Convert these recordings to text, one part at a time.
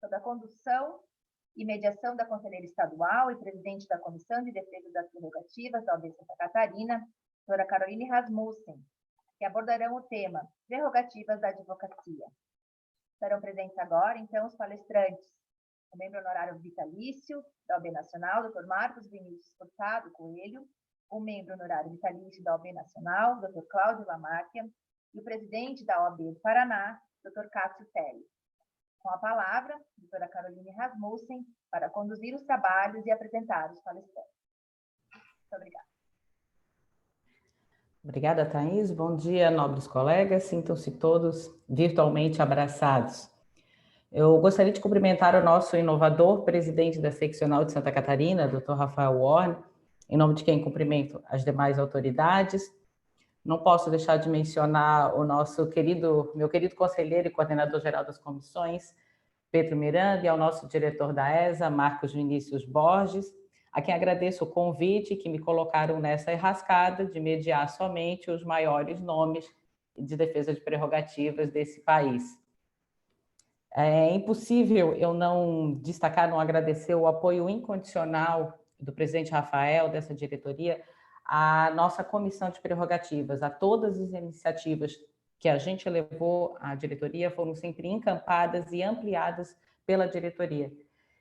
sobre a condução e mediação da Conselheira Estadual e presidente da Comissão de Defesa das Prerrogativas da OAB Santa Catarina, doutora Caroline Rasmussen, que abordarão o tema Prerrogativas da Advocacia. Estarão presentes agora, então, os palestrantes, o membro honorário vitalício da OAB Nacional, doutor Marcos Vinícius Furtado Coelho, o membro honorário vitalício da OAB Nacional, doutor Cláudio Lamáquia, e o presidente da OAB do Paraná, doutor Cássio Teles. Com a palavra, doutora Caroline Rasmussen, para conduzir os trabalhos e apresentar os palestrantes. Muito obrigada. Obrigada, Thaís. Bom dia, nobres colegas. Sintam-se todos virtualmente abraçados. Eu gostaria de cumprimentar o nosso inovador, presidente da Seccional de Santa Catarina, Dr. Rafael Warne, em nome de quem cumprimento as demais autoridades. Não posso deixar de mencionar o meu querido conselheiro e coordenador-geral das comissões, Pedro Miranda, e ao nosso diretor da ESA, Marcos Vinícius Borges, a quem agradeço o convite que me colocaram nessa enrascada de mediar somente os maiores nomes de defesa de prerrogativas desse país. É impossível eu não destacar, não agradecer o apoio incondicional do presidente Rafael, dessa diretoria, à nossa comissão de prerrogativas, a todas as iniciativas que a gente levou à diretoria foram sempre encampadas e ampliadas pela diretoria.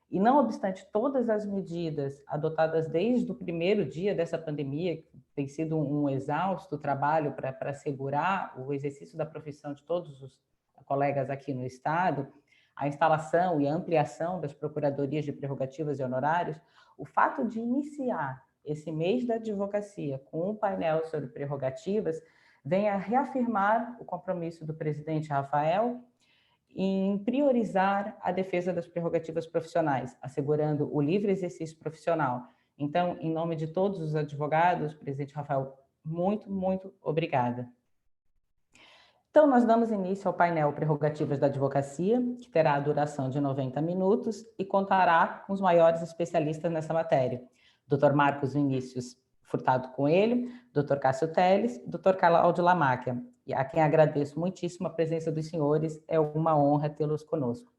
E não obstante todas as medidas adotadas desde o primeiro dia dessa pandemia, que tem sido um exausto trabalho para assegurar o exercício da profissão de todos os colegas aqui no Estado, a instalação e a ampliação das procuradorias de prerrogativas e honorários, o fato de iniciar esse mês da advocacia com um painel sobre prerrogativas vem a reafirmar o compromisso do presidente Rafael em priorizar a defesa das prerrogativas profissionais, assegurando o livre exercício profissional. Então, em nome de todos os advogados, presidente Rafael, muito, muito obrigada. Então, nós damos início ao painel Prerrogativas da Advocacia, que terá a duração de 90 minutos e contará com os maiores especialistas nessa matéria. Dr. Marcos Vinícius Furtado Coelho, Dr. Cássio Teles, Dr. Cláudio Lamáquia, e a quem agradeço muitíssimo a presença dos senhores, é uma honra tê-los conosco.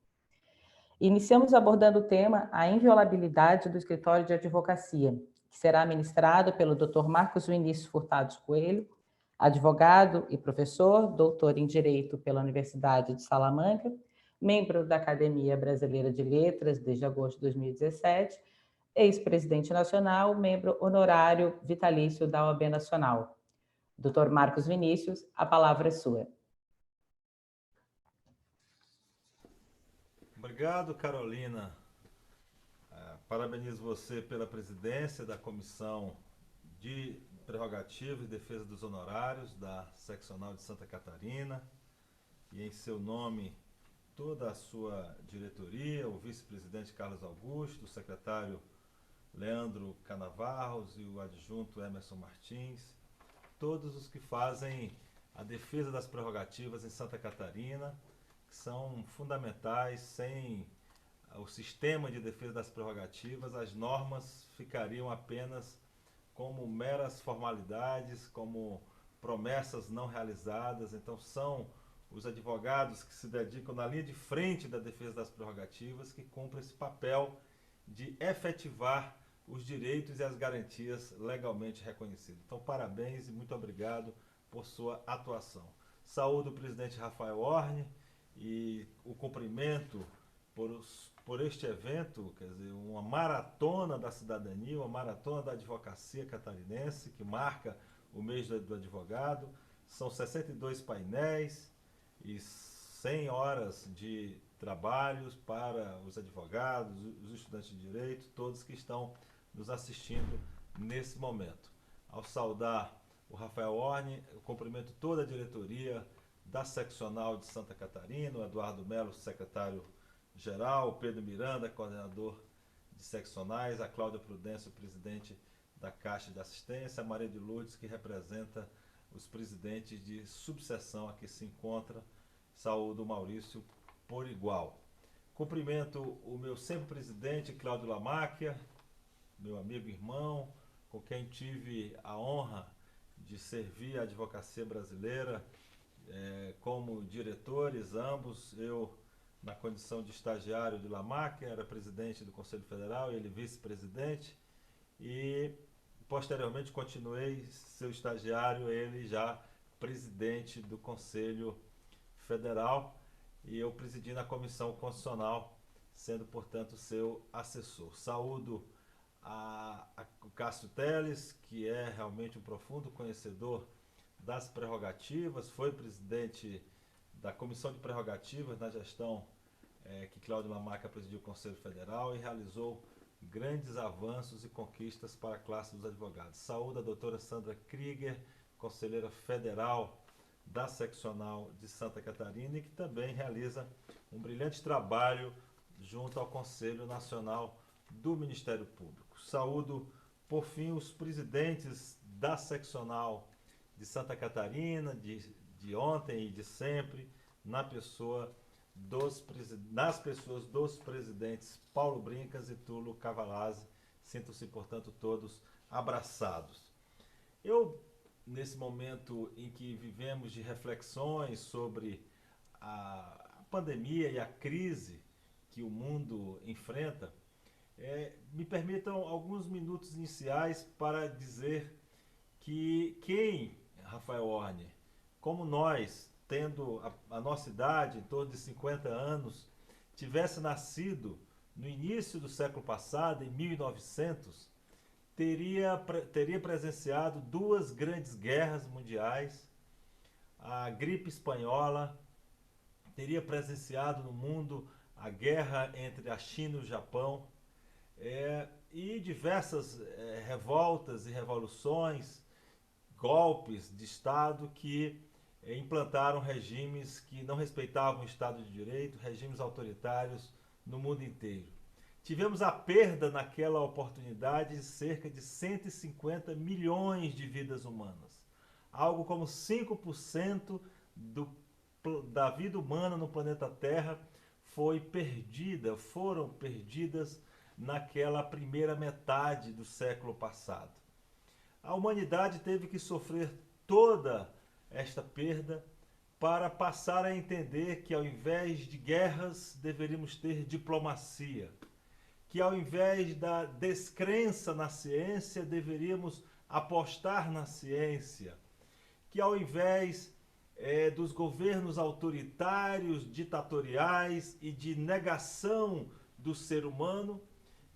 Iniciamos abordando o tema A Inviolabilidade do Escritório de Advocacia, que será ministrado pelo Dr. Marcos Vinícius Furtado Coelho, advogado e professor, doutor em Direito pela Universidade de Salamanca, membro da Academia Brasileira de Letras desde agosto de 2017, ex-presidente nacional, membro honorário vitalício da OAB Nacional. Dr. Marcos Vinícius, a palavra é sua. Obrigado, Carolina. Parabenizo você pela presidência da Comissão de Prerrogativa e Defesa dos Honorários da Seccional de Santa Catarina e, em seu nome, toda a sua diretoria, o vice-presidente Carlos Augusto, o secretário Leandro Canavarros e o adjunto Emerson Martins, todos os que fazem a defesa das prerrogativas em Santa Catarina, que são fundamentais. Sem o sistema de defesa das prerrogativas, as normas ficariam apenas como meras formalidades, como promessas não realizadas. Então, são os advogados que se dedicam na linha de frente da defesa das prerrogativas que cumprem esse papel de efetivar os direitos e as garantias legalmente reconhecidos. Então, parabéns e muito obrigado por sua atuação. Saúdo o presidente Rafael Warne e o cumprimento por este evento, quer dizer, uma maratona da cidadania, uma maratona da advocacia catarinense, que marca o mês do advogado. São 62 painéis e 100 horas de trabalhos para os advogados, os estudantes de direito, todos que estão nos assistindo nesse momento. Ao saudar o Rafael Warne, eu cumprimento toda a diretoria da Seccional de Santa Catarina, o Eduardo Melo, secretário-geral, o Pedro Miranda, coordenador de seccionais, a Cláudia Prudêncio, presidente da Caixa de Assistência, a Maria de Lourdes, que representa os presidentes de subseção aqui se encontra. Saúdo o Maurício por igual. Cumprimento o meu sempre presidente, Cláudio Lamáquia, meu amigo e irmão, com quem tive a honra de servir a advocacia brasileira como diretores, ambos, eu na condição de estagiário de Lamarck, era presidente do Conselho Federal, ele vice-presidente, e posteriormente continuei seu estagiário, ele já presidente do Conselho Federal, e eu presidi na Comissão Constitucional, sendo, portanto, seu assessor. Saúdo o Cássio Telles, que é realmente um profundo conhecedor das prerrogativas, foi presidente da Comissão de Prerrogativas na gestão que Cláudio Lamarck presidiu o Conselho Federal e realizou grandes avanços e conquistas para a classe dos advogados. Saúdo a doutora Sandra Krieger, conselheira federal da seccional de Santa Catarina, e que também realiza um brilhante trabalho junto ao Conselho Nacional do Ministério Público. Saúdo, por fim, os presidentes da seccional de Santa Catarina, de ontem e de sempre, nas pessoas dos presidentes Paulo Brincas e Túlio Cavalazzi. Sintam-se, portanto, todos abraçados. Eu, nesse momento em que vivemos de reflexões sobre a pandemia e a crise que o mundo enfrenta, me permitam alguns minutos iniciais para dizer que quem, Rafael Orne, como nós, tendo a nossa idade, em torno de 50 anos, tivesse nascido no início do século passado, em 1900, teria presenciado duas grandes guerras mundiais, a gripe espanhola, teria presenciado no mundo a guerra entre a China e o Japão, e diversas revoltas e revoluções, golpes de Estado que implantaram regimes que não respeitavam o Estado de Direito, regimes autoritários no mundo inteiro. Tivemos a perda naquela oportunidade de cerca de 150 milhões de vidas humanas. Algo como 5% da vida humana no planeta Terra foram perdidas naquela primeira metade do século passado. A humanidade teve que sofrer toda esta perda para passar a entender que, ao invés de guerras, deveríamos ter diplomacia, que, ao invés da descrença na ciência, deveríamos apostar na ciência, que, ao invés dos governos autoritários, ditatoriais e de negação do ser humano,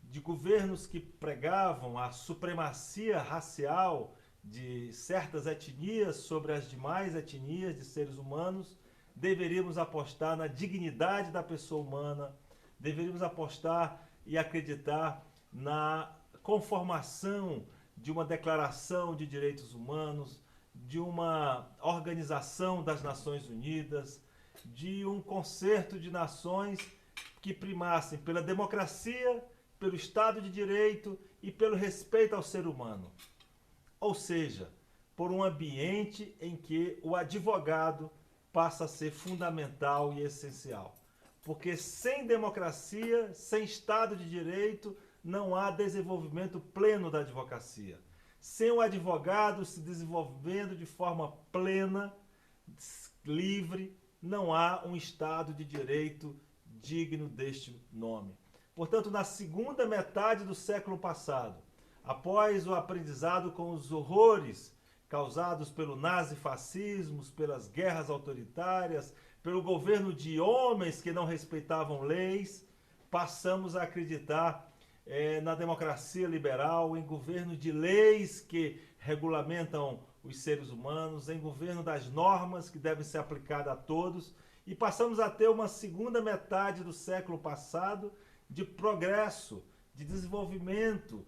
de governos que pregavam a supremacia racial de certas etnias sobre as demais etnias de seres humanos, deveríamos apostar na dignidade da pessoa humana, deveríamos apostar e acreditar na conformação de uma declaração de direitos humanos, de uma organização das Nações Unidas, de um concerto de nações que primassem pela democracia, pelo Estado de Direito e pelo respeito ao ser humano. Ou seja, por um ambiente em que o advogado passa a ser fundamental e essencial. Porque sem democracia, sem Estado de Direito, não há desenvolvimento pleno da advocacia. Sem o advogado se desenvolvendo de forma plena, livre, não há um Estado de Direito digno deste nome. Portanto, na segunda metade do século passado, após o aprendizado com os horrores causados pelo nazifascismo, pelas guerras autoritárias, pelo governo de homens que não respeitavam leis, passamos a acreditar na democracia liberal, em governo de leis que regulamentam os seres humanos, em governo das normas que devem ser aplicadas a todos, e passamos a ter uma segunda metade do século passado de progresso, de desenvolvimento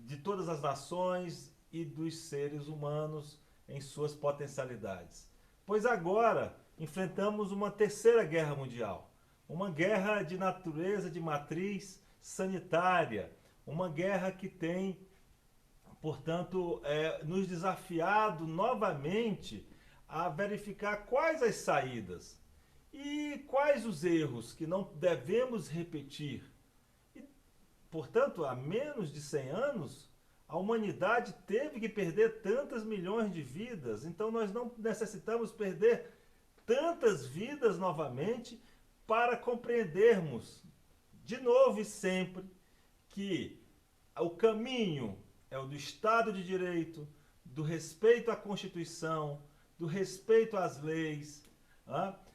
de todas as nações e dos seres humanos em suas potencialidades. Pois agora enfrentamos uma terceira guerra mundial, uma guerra de natureza, de matriz sanitária, uma guerra que tem, portanto, nos desafiado novamente a verificar quais as saídas e quais os erros que não devemos repetir. E, portanto, há menos de 100 anos, a humanidade teve que perder tantas milhões de vidas, então nós não necessitamos perder tantas vidas novamente para compreendermos de novo e sempre que o caminho é o do Estado de Direito, do respeito à Constituição, do respeito às leis,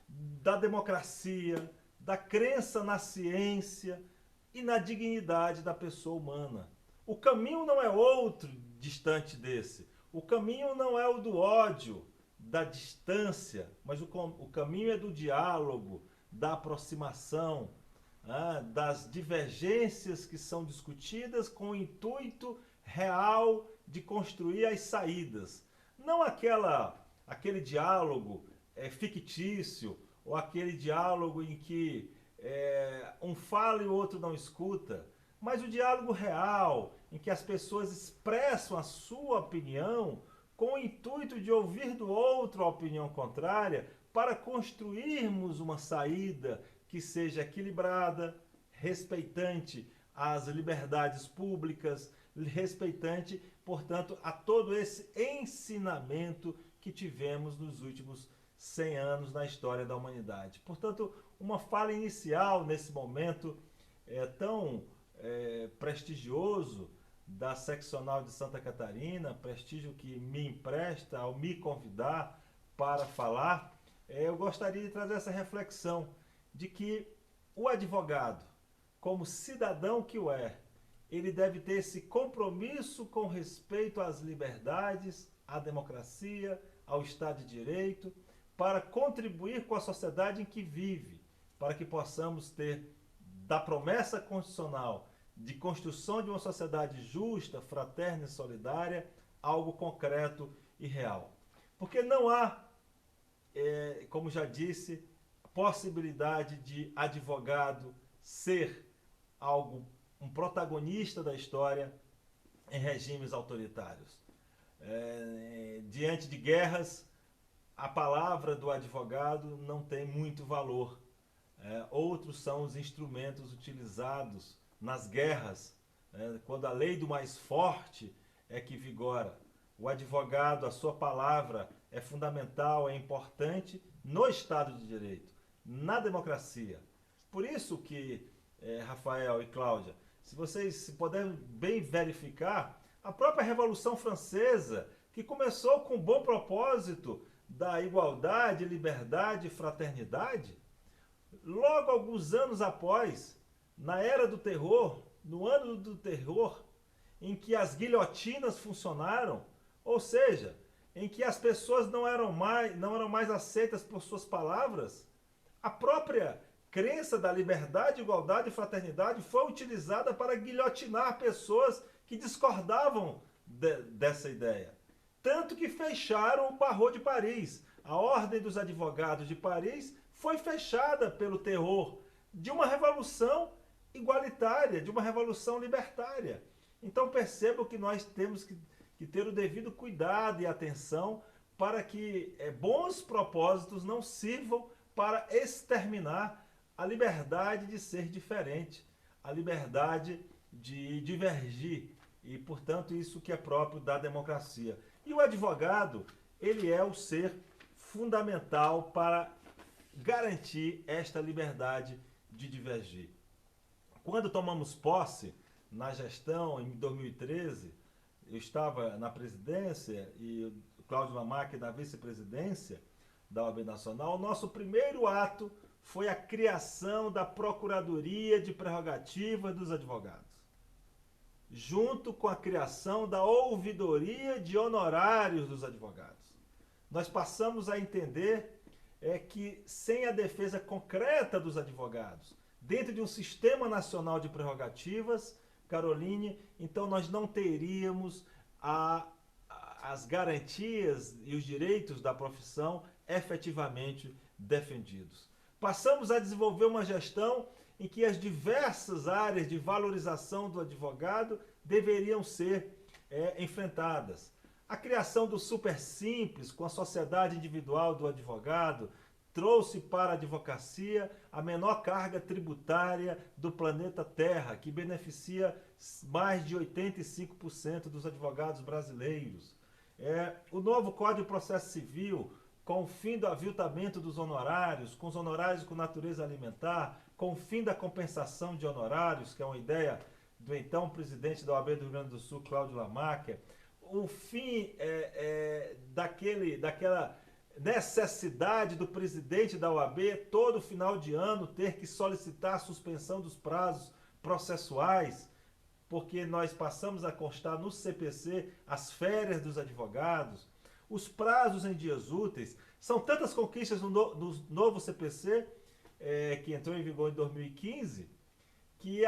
da democracia, da crença na ciência e na dignidade da pessoa humana. O caminho não é outro distante desse. O caminho não é o do ódio, da distância, mas o caminho é do diálogo, da aproximação, das divergências que são discutidas com o intuito real de construir as saídas. Não aquele diálogo fictício, ou aquele diálogo em que um fala e o outro não escuta, mas o diálogo real, em que as pessoas expressam a sua opinião com o intuito de ouvir do outro a opinião contrária, para construirmos uma saída que seja equilibrada, respeitante às liberdades públicas, respeitante, portanto, a todo esse ensinamento que tivemos nos últimos 100 anos na história da humanidade. Portanto, uma fala inicial nesse momento tão prestigioso da Seccional de Santa Catarina, prestígio que me empresta ao me convidar para falar, eu gostaria de trazer essa reflexão de que o advogado, como cidadão que o é, ele deve ter esse compromisso com respeito às liberdades, à democracia, ao Estado de Direito, para contribuir com a sociedade em que vive, para que possamos ter da promessa constitucional de construção de uma sociedade justa, fraterna e solidária, algo concreto e real. Porque não há, como já disse, possibilidade de advogado ser um protagonista da história em regimes autoritários. Diante de guerras, a palavra do advogado não tem muito valor. Outros são os instrumentos utilizados nas guerras, quando a lei do mais forte é que vigora. O advogado, a sua palavra é fundamental, é importante no Estado de Direito, na democracia. Por isso que, Rafael e Cláudia, se vocês puderem bem verificar, a própria Revolução Francesa, que começou com o bom propósito da igualdade, liberdade e fraternidade, logo alguns anos após, na Era do Terror, no ano do terror, em que as guilhotinas funcionaram, ou seja, em que as pessoas não eram mais aceitas por suas palavras, a própria crença da liberdade, igualdade e fraternidade foi utilizada para guilhotinar pessoas que discordavam dessa ideia. Tanto que fecharam o Barreau de Paris. A Ordem dos Advogados de Paris foi fechada pelo terror de uma revolução igualitária, de uma revolução libertária. Então percebam que nós temos que ter o devido cuidado e atenção para que bons propósitos não sirvam para exterminar a liberdade de ser diferente, a liberdade de divergir e, portanto, isso que é próprio da democracia. E o advogado, ele é o ser fundamental para garantir esta liberdade de divergir. Quando tomamos posse na gestão em 2013, eu estava na presidência e o Cláudio Lamac na vice-presidência da OAB Nacional, o nosso primeiro ato foi a criação da Procuradoria de Prerrogativas dos Advogados, junto com a criação da Ouvidoria de Honorários dos Advogados. Nós passamos a entender que sem a defesa concreta dos advogados, dentro de um sistema nacional de prerrogativas, Caroline, então nós não teríamos as garantias e os direitos da profissão efetivamente defendidos. Passamos a desenvolver uma gestão em que as diversas áreas de valorização do advogado deveriam ser enfrentadas. A criação do Super Simples, com a sociedade individual do advogado, trouxe para a advocacia a menor carga tributária do planeta Terra, que beneficia mais de 85% dos advogados brasileiros. O novo Código de Processo Civil, com o fim do aviltamento dos honorários, com os honorários com natureza alimentar, com o fim da compensação de honorários, que é uma ideia do então presidente da OAB do Rio Grande do Sul, Cláudio Lamáquia, o fim daquela necessidade do presidente da OAB, todo final de ano, ter que solicitar a suspensão dos prazos processuais, porque nós passamos a constar no CPC as férias dos advogados, os prazos em dias úteis. São tantas conquistas no novo CPC, que entrou em vigor em 2015, que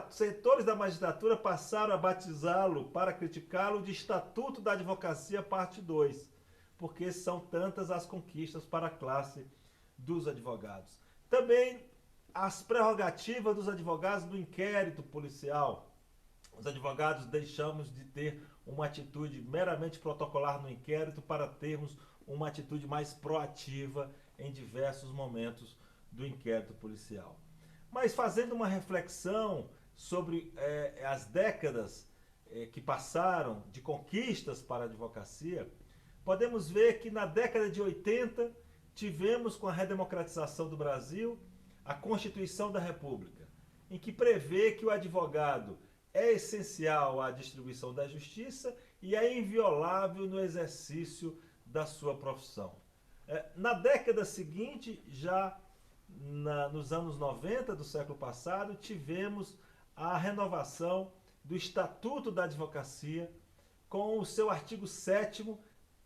setores da magistratura passaram a batizá-lo, para criticá-lo, de Estatuto da Advocacia, parte 2, porque são tantas as conquistas para a classe dos advogados. Também as prerrogativas dos advogados do inquérito policial. Os advogados deixamos de ter uma atitude meramente protocolar no inquérito para termos uma atitude mais proativa em diversos momentos do inquérito policial. Mas fazendo uma reflexão sobre as décadas que passaram de conquistas para a advocacia, podemos ver que na década de 80 tivemos, com a redemocratização do Brasil, a Constituição da República, em que prevê que o advogado é essencial à distribuição da justiça e é inviolável no exercício da sua profissão. Na década seguinte, já nos anos 90 do século passado, tivemos a renovação do Estatuto da Advocacia, com o seu artigo 7º,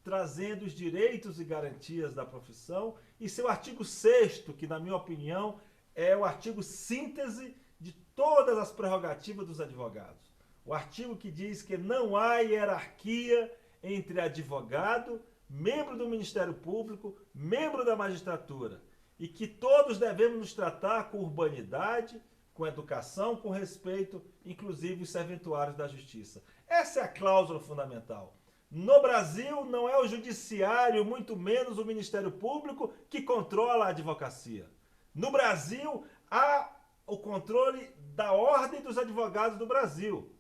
trazendo os direitos e garantias da profissão, e seu artigo 6º, que, na minha opinião, é o artigo síntese de todas as prerrogativas dos advogados. O artigo que diz que não há hierarquia entre advogado, membro do Ministério Público, membro da magistratura, e que todos devemos nos tratar com urbanidade, com educação, com respeito, inclusive os serventuários da justiça. Essa é a cláusula fundamental. No Brasil, não é o judiciário, muito menos o Ministério Público, que controla a advocacia. No Brasil, há o controle da Ordem dos Advogados do Brasil.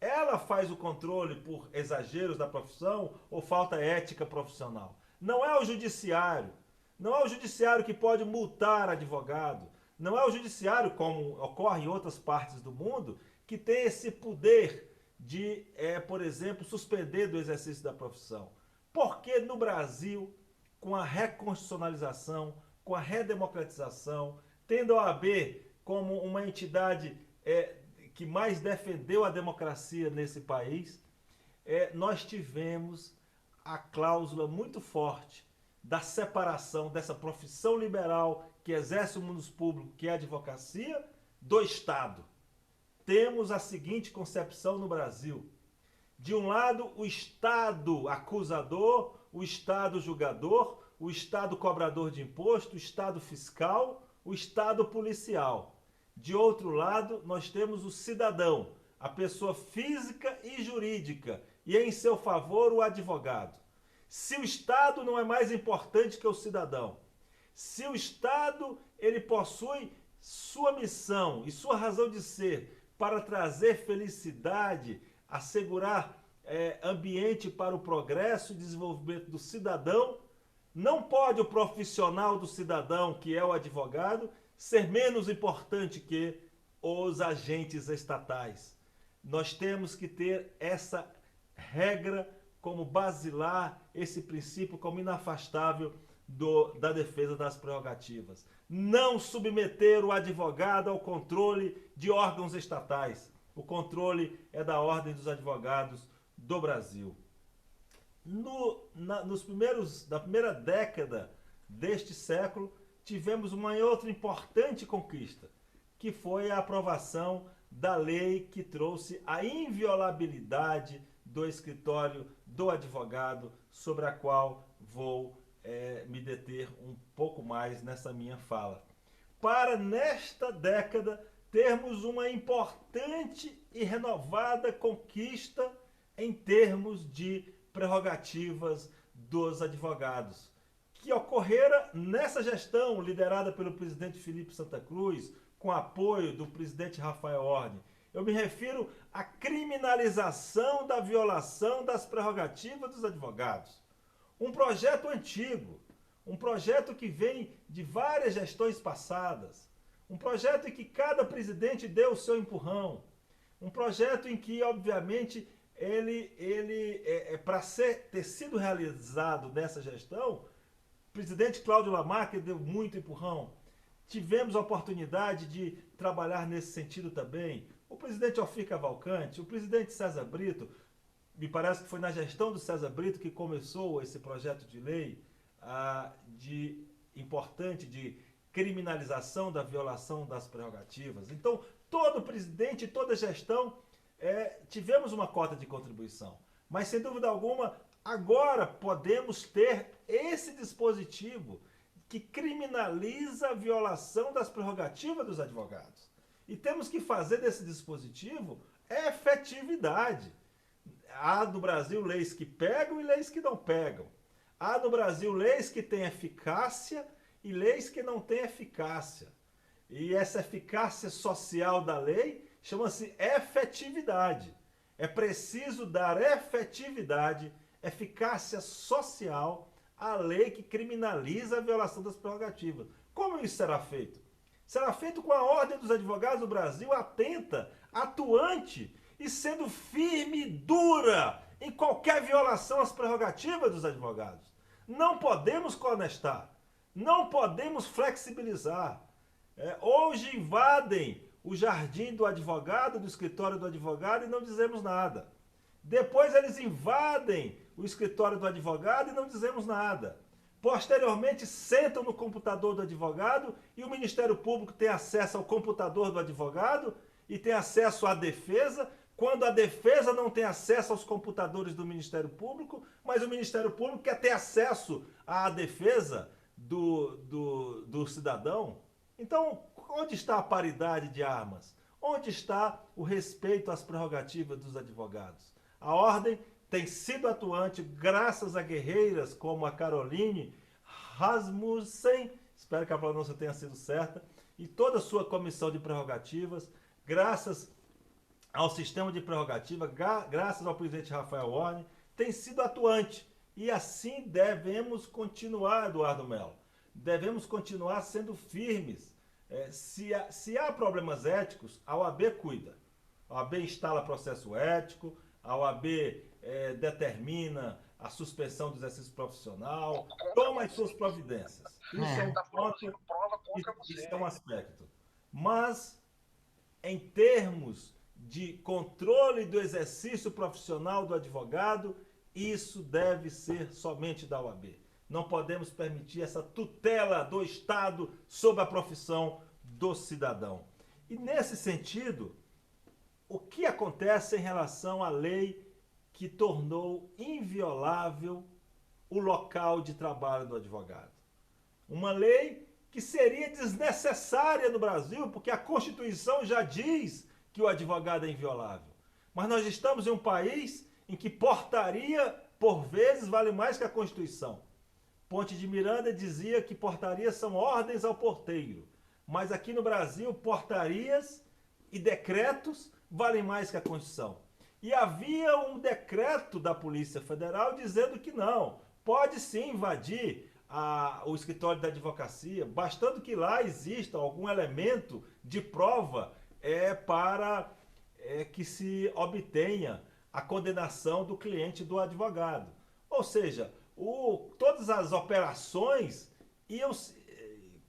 Ela faz o controle por exageros da profissão ou falta ética profissional. Não é o judiciário. Não é o judiciário que pode multar advogado. Não é o judiciário, como ocorre em outras partes do mundo, que tem esse poder de, por exemplo, suspender do exercício da profissão. Porque no Brasil, com a reconstitucionalização, com a redemocratização, tendo a OAB como uma entidade que mais defendeu a democracia nesse país, nós tivemos a cláusula muito forte da separação dessa profissão liberal que exerce o mundo público, que é a advocacia, do Estado. Temos a seguinte concepção no Brasil. De um lado, o Estado acusador, o Estado julgador, o Estado cobrador de imposto, o Estado fiscal, o Estado policial. De outro lado, nós temos o cidadão, a pessoa física e jurídica, e em seu favor o advogado. Se o Estado não é mais importante que o cidadão, se o Estado ele possui sua missão e sua razão de ser para trazer felicidade, assegurar ambiente para o progresso e desenvolvimento do cidadão, não pode o profissional do cidadão, que é o advogado, ser menos importante que os agentes estatais. Nós temos que ter essa regra como basilar, esse princípio como inafastável da defesa das prerrogativas. Não submeter o advogado ao controle de órgãos estatais. O controle é da Ordem dos Advogados do Brasil. Na primeira década deste século, tivemos uma outra importante conquista, que foi a aprovação da lei que trouxe a inviolabilidade do escritório do advogado, sobre a qual vou me deter um pouco mais nessa minha fala. Para, nesta década, termos uma importante e renovada conquista em termos de prerrogativas dos advogados, que ocorrera nessa gestão liderada pelo presidente Felipe Santa Cruz, com apoio do presidente Rafael Ordem. Eu me refiro à criminalização da violação das prerrogativas dos advogados. Um projeto antigo, um projeto que vem de várias gestões passadas, um projeto em que cada presidente deu o seu empurrão, um projeto em que, obviamente, para ter sido realizado nessa gestão, o presidente Cláudio Lamarck deu muito empurrão. Tivemos a oportunidade de trabalhar nesse sentido também. O presidente Alfir Cavalcante, o presidente César Brito, me parece que foi na gestão do César Brito que começou esse projeto de lei importante de criminalização da violação das prerrogativas. Então, todo presidente, toda gestão, tivemos uma cota de contribuição. Mas, sem dúvida alguma, agora podemos ter esse dispositivo que criminaliza a violação das prerrogativas dos advogados. E temos que fazer desse dispositivo efetividade. Há no Brasil leis que pegam e leis que não pegam. Há no Brasil leis que têm eficácia e leis que não têm eficácia. E essa eficácia social da lei chama-se efetividade. É preciso dar efetividade, eficácia social à lei que criminaliza a violação das prerrogativas. Como isso será feito? Será feito com a Ordem dos Advogados do Brasil atenta, atuante e sendo firme e dura em qualquer violação às prerrogativas dos advogados. Não podemos conestar, não podemos flexibilizar. Hoje invadem o jardim do advogado, do escritório do advogado e não dizemos nada. Depois eles invadem o escritório do advogado e não dizemos nada. Posteriormente sentam no computador do advogado e o Ministério Público tem acesso ao computador do advogado e tem acesso à defesa, quando a defesa não tem acesso aos computadores do Ministério Público, mas o Ministério Público quer ter acesso à defesa do cidadão. Então, onde está a paridade de armas? Onde está o respeito às prerrogativas dos advogados? A ordem tem sido atuante graças a guerreiras como a Caroline Rasmussen, espero que a pronúncia tenha sido certa, e toda a sua comissão de prerrogativas, graças ao sistema de prerrogativa, graças ao presidente Rafael Warner, tem sido atuante. E assim devemos continuar, Eduardo Mello. Devemos continuar sendo firmes. Se há problemas éticos, a OAB cuida. A OAB instala processo ético, a OAB determina a suspensão do exercício profissional, toma as suas providências. Isso é um ponto, isso é um aspecto. Mas, em termos de controle do exercício profissional do advogado, isso deve ser somente da OAB. Não podemos permitir essa tutela do Estado sobre a profissão do cidadão. E nesse sentido, o que acontece em relação à lei que tornou inviolável o local de trabalho do advogado? Uma lei que seria desnecessária no Brasil, porque a Constituição já diz que o advogado é inviolável. Mas nós estamos em um país em que portaria, por vezes, vale mais que a Constituição. Ponte de Miranda dizia que portarias são ordens ao porteiro. Mas aqui no Brasil, portarias e decretos valem mais que a Constituição. E havia um decreto da Polícia Federal dizendo que não, pode sim invadir o escritório da advocacia, bastando que lá exista algum elemento de prova para que se obtenha a condenação do cliente do advogado. Ou seja, todas as operações iam,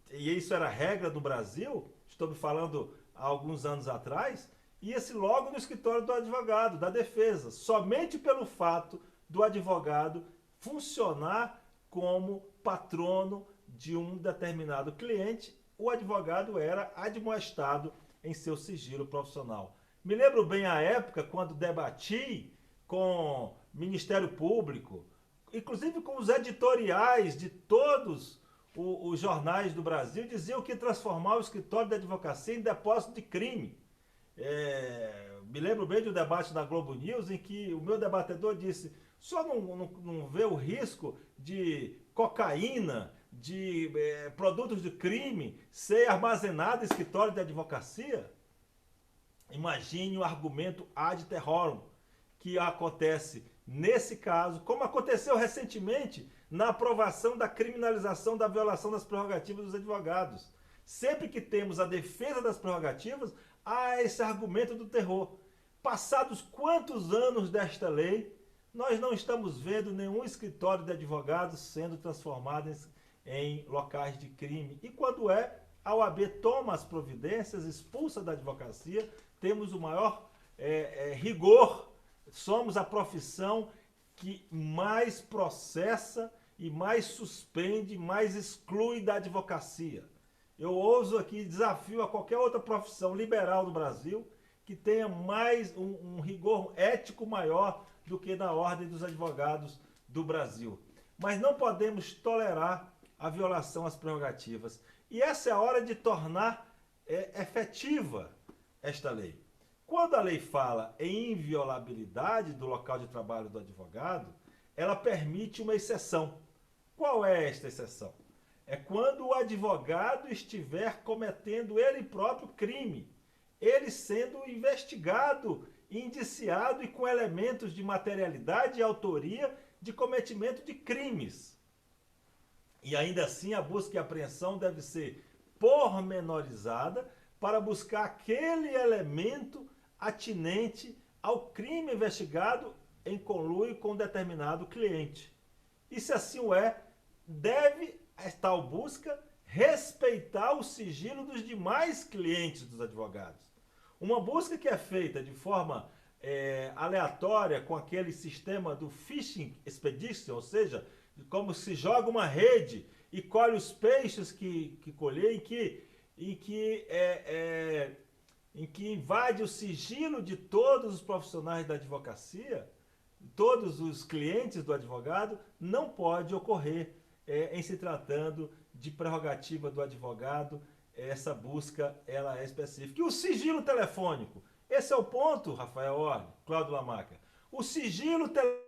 e isso era regra do Brasil, estou me falando há alguns anos atrás, ia-se logo no escritório do advogado, da defesa, somente pelo fato do advogado funcionar como patrono de um determinado cliente, o advogado era admoestado em seu sigilo profissional. Me lembro bem a época quando debati com o Ministério Público, inclusive com os editoriais de todos os jornais do Brasil, diziam que transformar o escritório da advocacia em depósito de crime. Me lembro bem de um debate na Globo News em que o meu debatedor disse: o senhor não vê o risco de cocaína, de produtos de crime ser armazenado em escritório de advocacia? Imagine o argumento ad terrorum que acontece nesse caso, como aconteceu recentemente na aprovação da criminalização da violação das prerrogativas dos advogados. Sempre que temos a defesa das prerrogativas, há esse argumento do terror. Passados quantos anos desta lei, nós não estamos vendo nenhum escritório de advogados sendo transformado em locais de crime. E quando a OAB toma as providências, expulsa da advocacia, temos o maior rigor. Somos a profissão que mais processa e mais suspende, mais exclui da advocacia. Eu ouso aqui, desafio a qualquer outra profissão liberal do Brasil que tenha mais um rigor ético maior do que na Ordem dos Advogados do Brasil. Mas não podemos tolerar a violação às prerrogativas. E essa é a hora de tornar efetiva esta lei. Quando a lei fala em inviolabilidade do local de trabalho do advogado, ela permite uma exceção. Qual é esta exceção? É quando o advogado estiver cometendo ele próprio crime, ele sendo investigado, indiciado e com elementos de materialidade e autoria de cometimento de crimes. E ainda assim a busca e apreensão deve ser pormenorizada para buscar aquele elemento atinente ao crime investigado em conluio com determinado cliente. E se assim o deve a tal busca respeitar o sigilo dos demais clientes dos advogados. Uma busca que é feita de forma aleatória com aquele sistema do fishing expedition, ou seja, como se joga uma rede e colhe os peixes que colher, em que invade o sigilo de todos os profissionais da advocacia, todos os clientes do advogado, não pode ocorrer em se tratando de prerrogativa do advogado. Essa busca ela é específica. E o sigilo telefônico? Esse é o ponto, Rafael Orne, Cláudio Lamarca. O sigilo telefônico,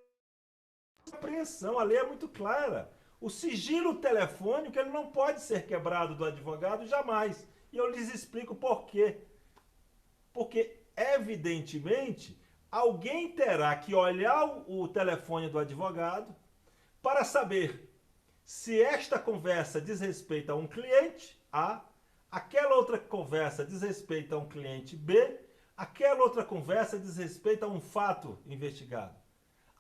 apreensão, a lei é muito clara. O sigilo telefônico ele não pode ser quebrado do advogado jamais. E eu lhes explico por quê. Porque, evidentemente, alguém terá que olhar o telefone do advogado para saber se esta conversa diz respeito a um cliente A, aquela outra conversa diz respeito a um cliente B, aquela outra conversa diz respeito a um fato investigado.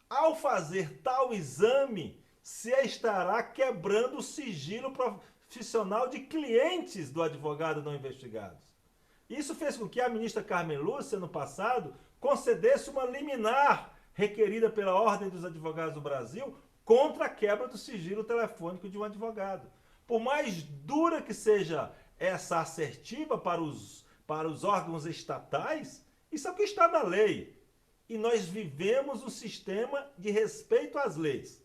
Ao fazer tal exame, se estará quebrando o sigilo profissional de clientes do advogado não investigados. Isso fez com que a ministra Carmen Lúcia, no passado, concedesse uma liminar requerida pela Ordem dos Advogados do Brasil contra a quebra do sigilo telefônico de um advogado. Por mais dura que seja essa assertiva para os órgãos estatais, isso é o que está na lei. E nós vivemos um sistema de respeito às leis.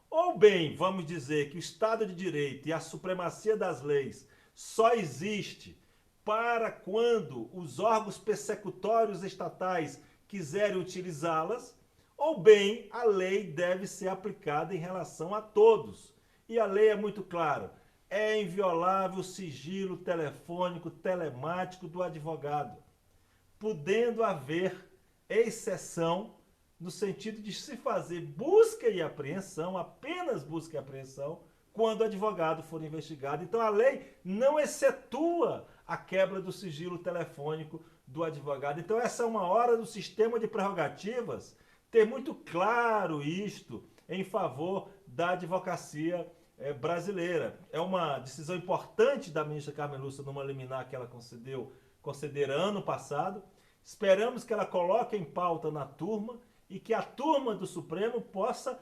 Ou bem, vamos dizer que o Estado de Direito e a supremacia das leis só existe para quando os órgãos persecutórios estatais quiserem utilizá-las, ou bem, a lei deve ser aplicada em relação a todos. E a lei é muito clara, é inviolável o sigilo telefônico, telemático do advogado, podendo haver exceção no sentido de se fazer busca e apreensão, apenas busca e apreensão, quando o advogado for investigado. Então a lei não excetua a quebra do sigilo telefônico do advogado. Então essa é uma hora do sistema de prerrogativas ter muito claro isto em favor da advocacia brasileira. É uma decisão importante da ministra Carmen Lúcia numa liminar que ela conceder ano passado. Esperamos que ela coloque em pauta na turma e que a turma do Supremo possa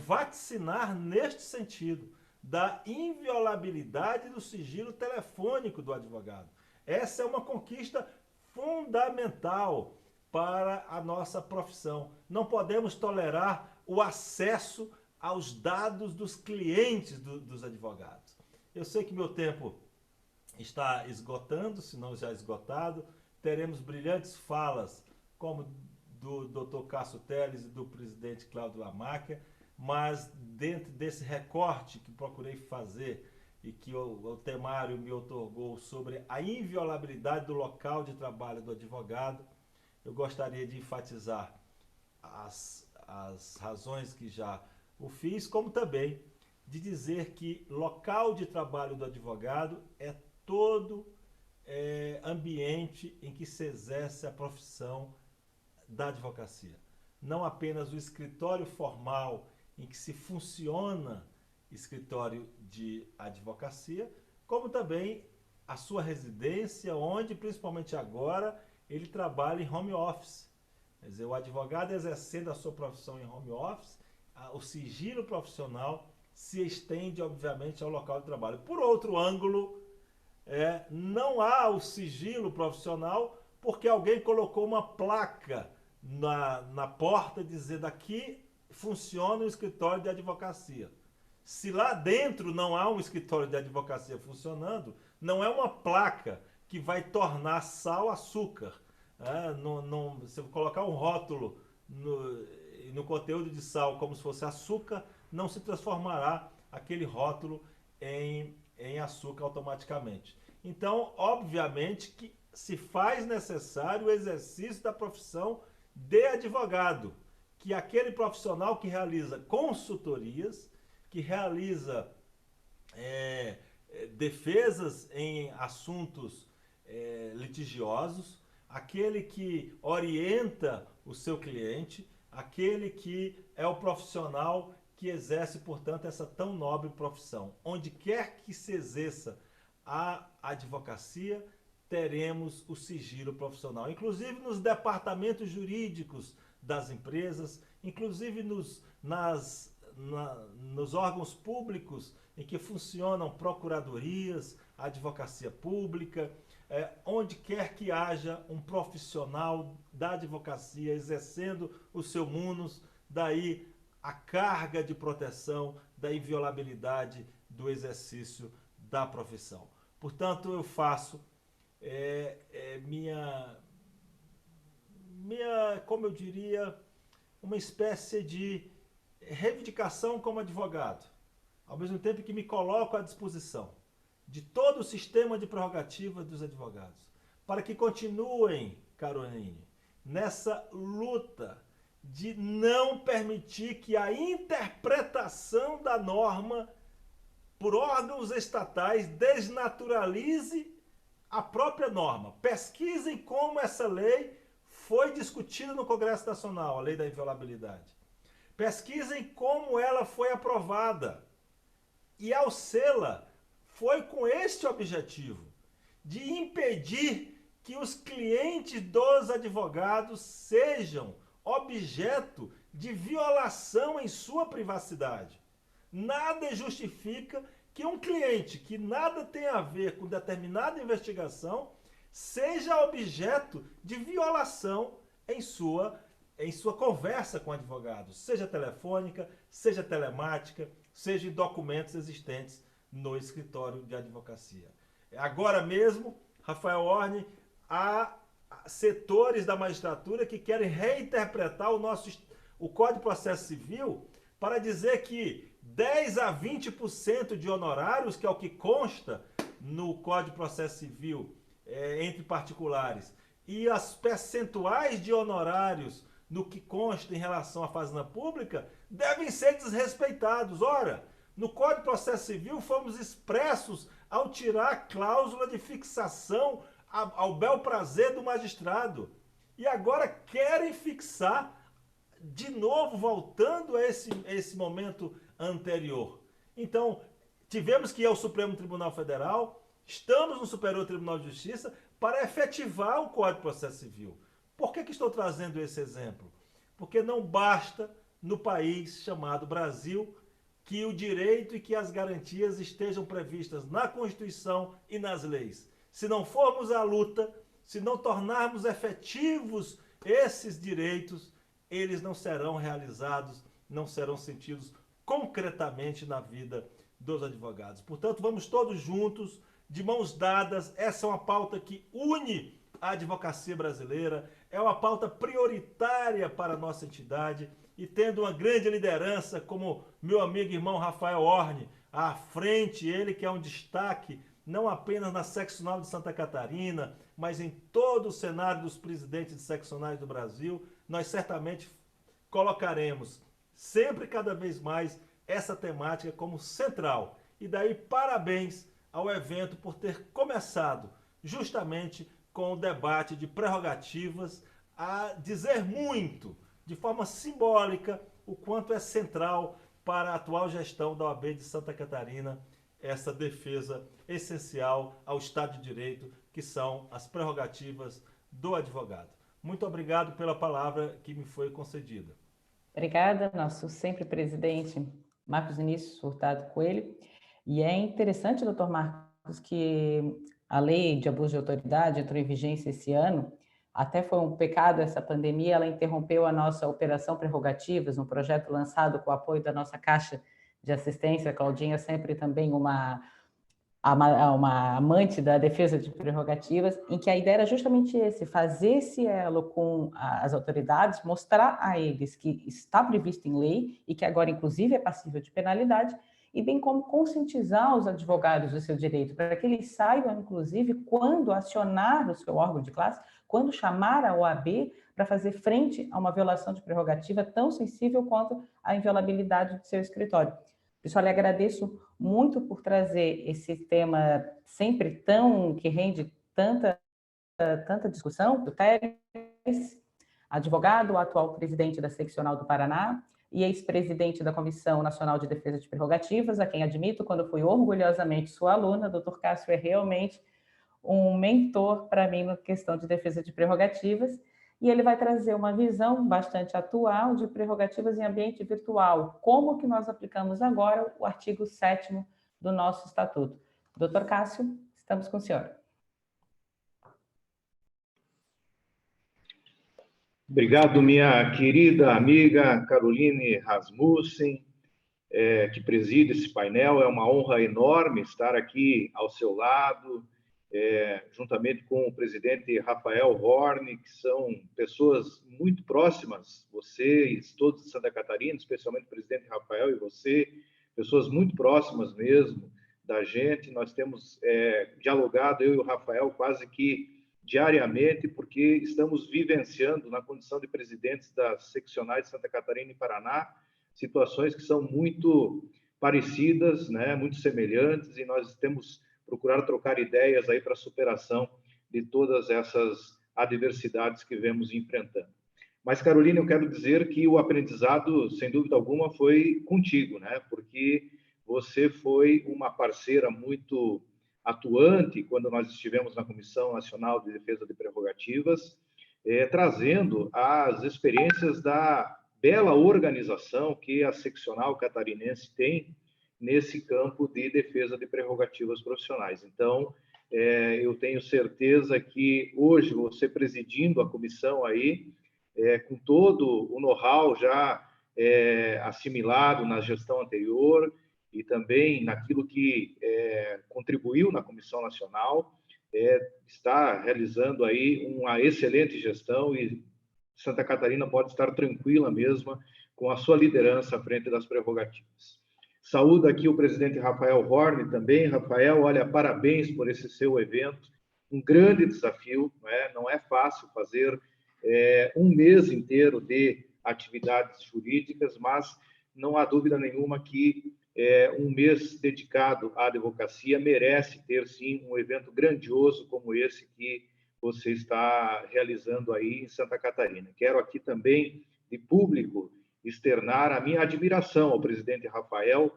vaticinar neste sentido, da inviolabilidade do sigilo telefônico do advogado. Essa é uma conquista fundamental para a nossa profissão. Não podemos tolerar o acesso aos dados dos clientes dos advogados. Eu sei que meu tempo está esgotando, se não já esgotado. Teremos brilhantes falas, como do Dr. Cássio Telles e do presidente Cláudio Lamarca, mas dentro desse recorte que procurei fazer e que o temário me outorgou sobre a inviolabilidade do local de trabalho do advogado, eu gostaria de enfatizar as razões que já o fiz, como também de dizer que local de trabalho do advogado é todo ambiente em que se exerce a profissão da advocacia. Não apenas o escritório formal em que se funciona escritório de advocacia, como também a sua residência, onde, principalmente agora, ele trabalha em home office. Quer dizer, o advogado exercendo a sua profissão em home office, o sigilo profissional se estende, obviamente, ao local de trabalho. Por outro ângulo, não há o sigilo profissional porque alguém colocou uma placa na porta dizendo aqui funciona um escritório de advocacia. Se lá dentro não há um escritório de advocacia funcionando, não é uma placa que vai tornar sal açúcar. Se colocar um rótulo no conteúdo de sal como se fosse açúcar, não se transformará aquele rótulo em açúcar automaticamente. Então, obviamente que se faz necessário o exercício da profissão de advogado, que é aquele profissional que realiza consultorias, que realiza defesas em assuntos litigiosos, aquele que orienta o seu cliente, aquele que é o profissional que exerce, portanto, essa tão nobre profissão. Onde quer que se exerça a advocacia, teremos o sigilo profissional, inclusive nos departamentos jurídicos das empresas, inclusive nos órgãos públicos em que funcionam procuradorias, advocacia pública, onde quer que haja um profissional da advocacia exercendo o seu munus, daí a carga de proteção da inviolabilidade do exercício da profissão. Portanto, eu faço como eu diria, uma espécie de reivindicação como advogado, ao mesmo tempo que me coloco à disposição de todo o sistema de prerrogativa dos advogados, para que continuem, Caroline, nessa luta de não permitir que a interpretação da norma por órgãos estatais desnaturalize a própria norma. Pesquisem como essa lei foi discutida no Congresso Nacional, a lei da inviolabilidade. Pesquisem como ela foi aprovada. E ao sê-la, foi com este objetivo, de impedir que os clientes dos advogados sejam objeto de violação em sua privacidade. Nada justifica que um cliente que nada tem a ver com determinada investigação seja objeto de violação em sua conversa com advogados, seja telefônica, seja telemática, seja em documentos existentes no escritório de advocacia. Agora mesmo, Rafael Orne, há setores da magistratura que querem reinterpretar o Código de Processo Civil para dizer que 10 a 20% de honorários, que é o que consta no Código de Processo Civil entre particulares, e as percentuais de honorários no que consta em relação à fazenda pública, devem ser desrespeitados. Ora, no Código de Processo Civil fomos expressos ao tirar a cláusula de fixação ao bel prazer do magistrado. E agora querem fixar de novo, voltando a esse momento anterior. Então, tivemos que ir ao Supremo Tribunal Federal, estamos no Superior Tribunal de Justiça para efetivar o Código de Processo Civil. Por que estou trazendo esse exemplo? Porque não basta, no país chamado Brasil, que o direito e que as garantias estejam previstas na Constituição e nas leis. Se não formos à luta, se não tornarmos efetivos esses direitos, eles não serão realizados, não serão sentidos concretamente na vida dos advogados. Portanto, vamos todos juntos, de mãos dadas. Essa é uma pauta que une a advocacia brasileira, é uma pauta prioritária para a nossa entidade, e tendo uma grande liderança como meu amigo e irmão Rafael Orne à frente, ele que é um destaque não apenas na seccional de Santa Catarina, mas em todo o cenário dos presidentes de seccionais do Brasil, nós certamente colocaremos sempre cada vez mais essa temática como central. E daí parabéns ao evento por ter começado justamente com o debate de prerrogativas, a dizer muito, de forma simbólica, o quanto é central para a atual gestão da OAB de Santa Catarina essa defesa essencial ao Estado de Direito, que são as prerrogativas do advogado. Muito obrigado pela palavra que me foi concedida. Obrigada, nosso sempre presidente Marcos Vinícius Furtado Coelho. E é interessante, doutor Marcos, que a lei de abuso de autoridade entrou em vigência esse ano. Até foi um pecado essa pandemia, ela interrompeu a nossa Operação Prerrogativas, um projeto lançado com o apoio da nossa Caixa de Assistência. Claudinha sempre também uma amante da defesa de prerrogativas, em que a ideia era justamente fazer esse elo com as autoridades, mostrar a eles que está previsto em lei e que agora, inclusive, é passível de penalidade, e bem como conscientizar os advogados do seu direito, para que eles saibam, inclusive, quando acionar o seu órgão de classe, quando chamar a OAB para fazer frente a uma violação de prerrogativa tão sensível quanto a inviolabilidade do seu escritório. Pessoal, lhe agradeço muito por trazer esse tema sempre que rende tanta discussão, do Teres, advogado, atual presidente da Seccional do Paraná e ex-presidente da Comissão Nacional de Defesa de Prerrogativas, a quem admito, quando fui orgulhosamente sua aluna. Dr. Cássio é realmente um mentor para mim na questão de defesa de prerrogativas, e ele vai trazer uma visão bastante atual de prerrogativas em ambiente virtual, como que nós aplicamos agora o artigo 7º do nosso estatuto. Doutor Cássio, estamos com o senhor. Obrigado, minha querida amiga Caroline Rasmussen, que preside esse painel. É uma honra enorme estar aqui ao seu lado, juntamente com o presidente Rafael Horn, que são pessoas muito próximas, vocês, todos de Santa Catarina, especialmente o presidente Rafael e você, pessoas muito próximas mesmo da gente. Nós temos dialogado, eu e o Rafael, quase que diariamente, porque estamos vivenciando, na condição de presidentes das seccionais de Santa Catarina e Paraná, situações que são muito parecidas, né, muito semelhantes, e nós temos procurado trocar ideias aí para a superação de todas essas adversidades que vemos enfrentando. Mas, Carolina, eu quero dizer que o aprendizado, sem dúvida alguma, foi contigo, né? Porque você foi uma parceira muito atuante quando nós estivemos na Comissão Nacional de Defesa de Prerrogativas, trazendo as experiências da bela organização que a seccional catarinense tem nesse campo de defesa de prerrogativas profissionais. Então, eu tenho certeza que hoje você presidindo a comissão aí, com todo o know-how já assimilado na gestão anterior e também naquilo que contribuiu na Comissão Nacional, está realizando aí uma excelente gestão, e Santa Catarina pode estar tranquila mesmo com a sua liderança à frente das prerrogativas. Saúdo aqui o presidente Rafael Horn também. Rafael, olha, parabéns por esse seu evento, um grande desafio, não é fácil fazer um mês inteiro de atividades jurídicas, mas não há dúvida nenhuma que um mês dedicado à advocacia merece ter, sim, um evento grandioso como esse que você está realizando aí em Santa Catarina. Quero aqui também, de público, externar a minha admiração ao presidente Rafael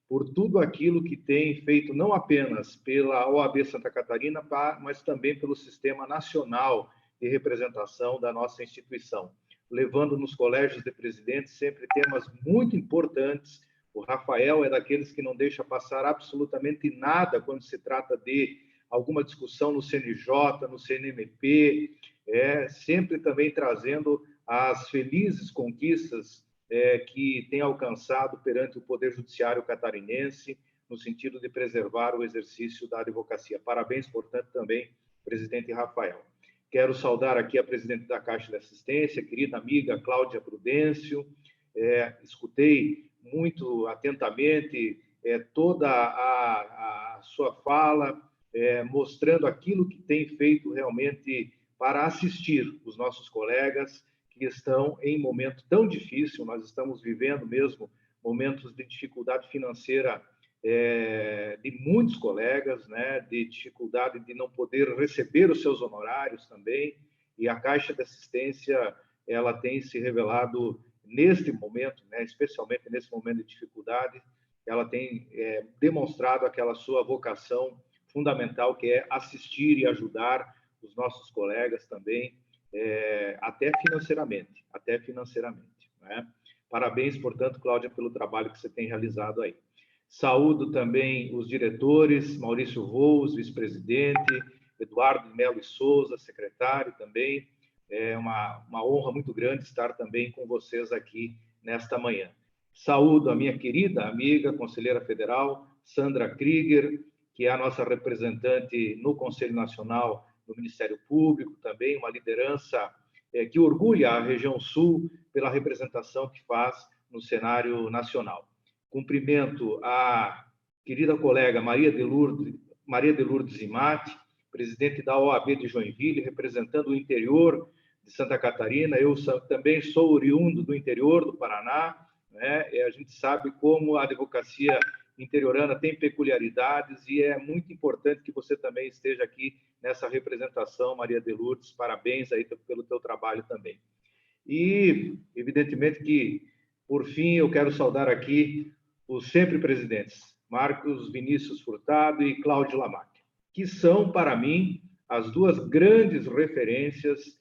por tudo aquilo que tem feito, não apenas pela OAB Santa Catarina, mas também pelo Sistema Nacional de Representação da nossa instituição, levando nos colégios de presidentes sempre temas muito importantes. O Rafael é daqueles que não deixa passar absolutamente nada quando se trata de alguma discussão no CNJ, no CNMP, sempre também trazendo as felizes conquistas que tem alcançado perante o Poder Judiciário catarinense, no sentido de preservar o exercício da advocacia. Parabéns, portanto, também, presidente Rafael. Quero saudar aqui a presidente da Caixa de Assistência, querida amiga Cláudia Prudêncio. Escutei muito atentamente toda a sua fala, mostrando aquilo que tem feito realmente para assistir os nossos colegas que estão em momento tão difícil. Nós estamos vivendo mesmo momentos de dificuldade financeira de muitos colegas, né, de dificuldade de não poder receber os seus honorários também, e a Caixa de Assistência ela tem se revelado neste momento, né, especialmente nesse momento de dificuldade, ela tem demonstrado aquela sua vocação fundamental, que é assistir e ajudar os nossos colegas também, até financeiramente, né? Parabéns, portanto, Cláudia, pelo trabalho que você tem realizado aí. Saúdo também os diretores, Maurício Voos, vice-presidente, Eduardo de Melo e Souza, secretário também. É uma honra muito grande estar também com vocês aqui nesta manhã. Saúdo a minha querida amiga, conselheira federal, Sandra Krieger, que é a nossa representante no Conselho Nacional do Ministério Público, também uma liderança que orgulha a região sul pela representação que faz no cenário nacional. Cumprimento a querida colega Maria de Lourdes Imati, presidente da OAB de Joinville, representando o interior de Santa Catarina. Eu também sou oriundo do interior do Paraná, né? A gente sabe como a advocacia interiorana tem peculiaridades e é muito importante que você também esteja aqui nessa representação, Maria de Lourdes. Parabéns aí pelo teu trabalho também. E, evidentemente que, por fim, eu quero saudar aqui os sempre presidentes, Marcos Vinícius Furtado e Cláudio Lamarck, que são, para mim, as duas grandes referências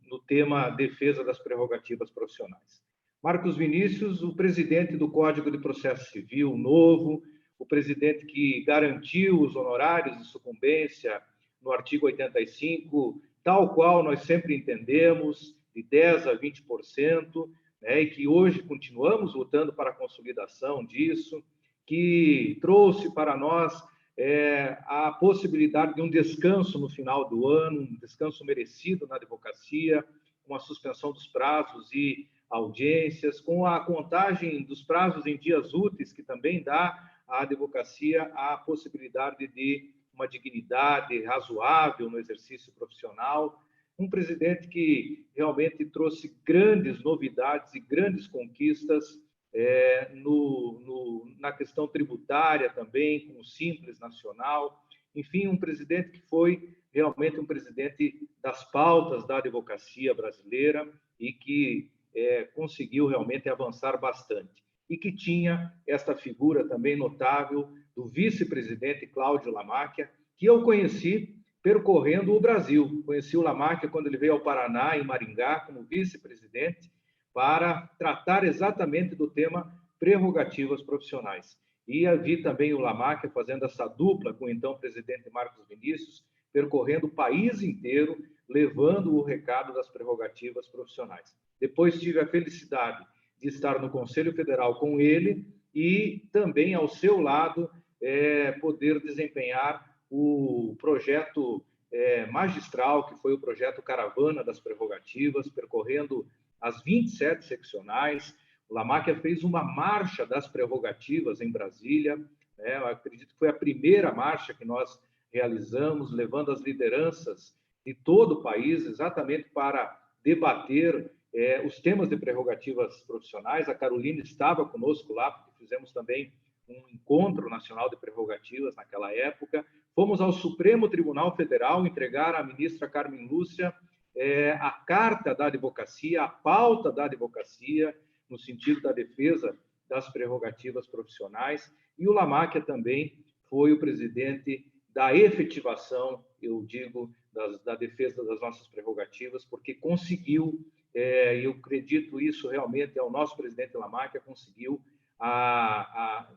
no tema defesa das prerrogativas profissionais. Marcos Vinícius, o presidente do Código de Processo Civil novo, o presidente que garantiu os honorários de sucumbência no artigo 85, tal qual nós sempre entendemos, de 10% a 20%, né, e que hoje continuamos lutando para a consolidação disso, que trouxe para nós a possibilidade de um descanso no final do ano, um descanso merecido na advocacia, com a suspensão dos prazos e audiências, com a contagem dos prazos em dias úteis, que também dá à advocacia a possibilidade de uma dignidade razoável no exercício profissional. Um presidente que realmente trouxe grandes novidades e grandes conquistas na questão tributária também, com o Simples Nacional. Enfim, um presidente que foi realmente um presidente das pautas da advocacia brasileira e que conseguiu realmente avançar bastante. E que tinha esta figura também notável do vice-presidente Cláudio Lamarck, que eu conheci percorrendo o Brasil. Conheci o Lamarck quando ele veio ao Paraná, em Maringá, como vice-presidente, para tratar exatamente do tema prerrogativas profissionais. E vi também o Lamarck fazendo essa dupla com o então presidente Marcos Vinícius, percorrendo o país inteiro, levando o recado das prerrogativas profissionais. Depois tive a felicidade de estar no Conselho Federal com ele e também ao seu lado poder desempenhar o projeto magistral, que foi o projeto Caravana das Prerrogativas, percorrendo as 27 seccionais. O Lamarck fez uma marcha das prerrogativas em Brasília, né? Eu acredito que foi a primeira marcha que nós realizamos, levando as lideranças de todo o país, exatamente para debater os temas de prerrogativas profissionais. A Carolina estava conosco lá, porque fizemos também um encontro nacional de prerrogativas naquela época. Fomos ao Supremo Tribunal Federal entregar à ministra Carmen Lúcia a carta da advocacia, a pauta da advocacia, no sentido da defesa das prerrogativas profissionais. E o Lamarck também foi o presidente da efetivação, eu digo, da defesa das nossas prerrogativas, porque conseguiu, e eu acredito isso realmente ao nosso presidente Lamarck, conseguiu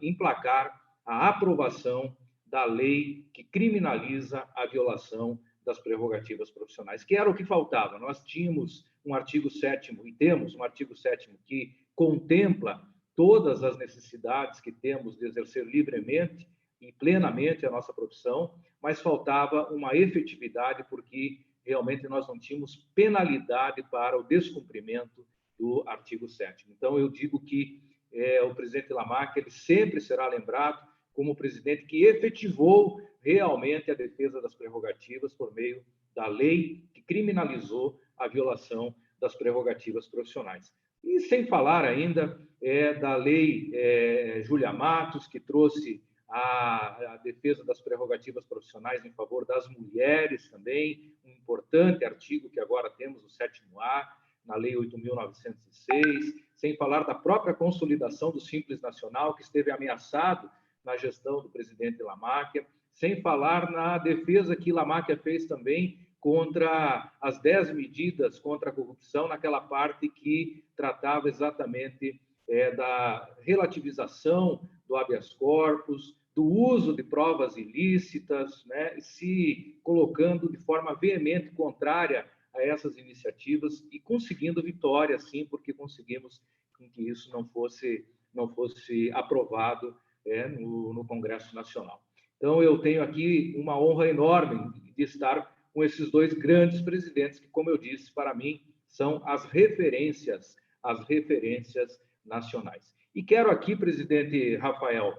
emplacar a aprovação da lei que criminaliza a violação das prerrogativas profissionais, que era o que faltava. Nós tínhamos um artigo 7º, e temos um artigo 7º que contempla todas as necessidades que temos de exercer livremente e plenamente a nossa profissão, mas faltava uma efetividade, porque realmente nós não tínhamos penalidade para o descumprimento do artigo 7º. Então, eu digo que o presidente Lamarck ele sempre será lembrado como o presidente que efetivou realmente a defesa das prerrogativas por meio da lei que criminalizou a violação das prerrogativas profissionais. E sem falar ainda da lei Júlia Matos, que trouxe a defesa das prerrogativas profissionais em favor das mulheres também, um importante artigo que agora temos, o 7º-A, na Lei 8.906, sem falar da própria consolidação do Simples Nacional, que esteve ameaçado na gestão do presidente Lamáquia, sem falar na defesa que Lamáquia fez também contra as 10 medidas contra a corrupção, naquela parte que tratava exatamente da relativização do habeas corpus, do uso de provas ilícitas, né, se colocando de forma veemente contrária a essas iniciativas e conseguindo vitória, sim, porque conseguimos que isso não fosse aprovado no Congresso Nacional. Então, eu tenho aqui uma honra enorme de estar com esses dois grandes presidentes que, como eu disse, para mim, são as referências nacionais. E quero aqui, presidente Rafael,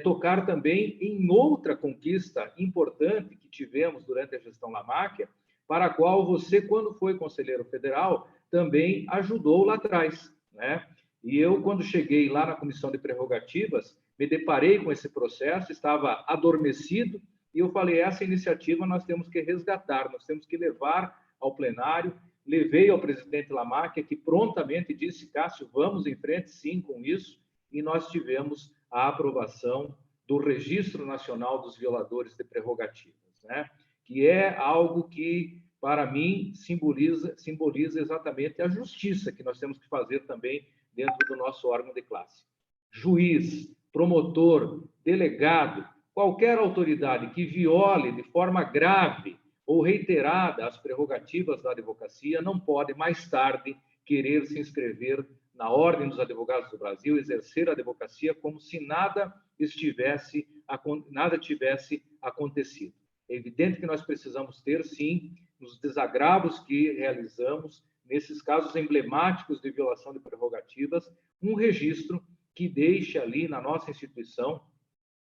tocar também em outra conquista importante que tivemos durante a gestão Lamáquia, para a qual você, quando foi conselheiro federal, também ajudou lá atrás, né? E eu, quando cheguei lá na Comissão de Prerrogativas, me deparei com esse processo, estava adormecido, e eu falei, essa iniciativa nós temos que resgatar, nós temos que levar ao plenário. Levei ao presidente Lamáquia, que prontamente disse, Cássio, vamos em frente, sim, com isso, e nós tivemos a aprovação do Registro Nacional dos Violadores de Prerrogativas, né? Que é algo que, para mim, simboliza exatamente a justiça que nós temos que fazer também dentro do nosso órgão de classe. Juiz, promotor, delegado, qualquer autoridade que viole de forma grave ou reiterada as prerrogativas da advocacia não pode, mais tarde, querer se inscrever na Ordem dos Advogados do Brasil, exercer a advocacia como se nada tivesse acontecido. É evidente que nós precisamos ter, sim, nos desagravos que realizamos, nesses casos emblemáticos de violação de prerrogativas, um registro que deixe ali na nossa instituição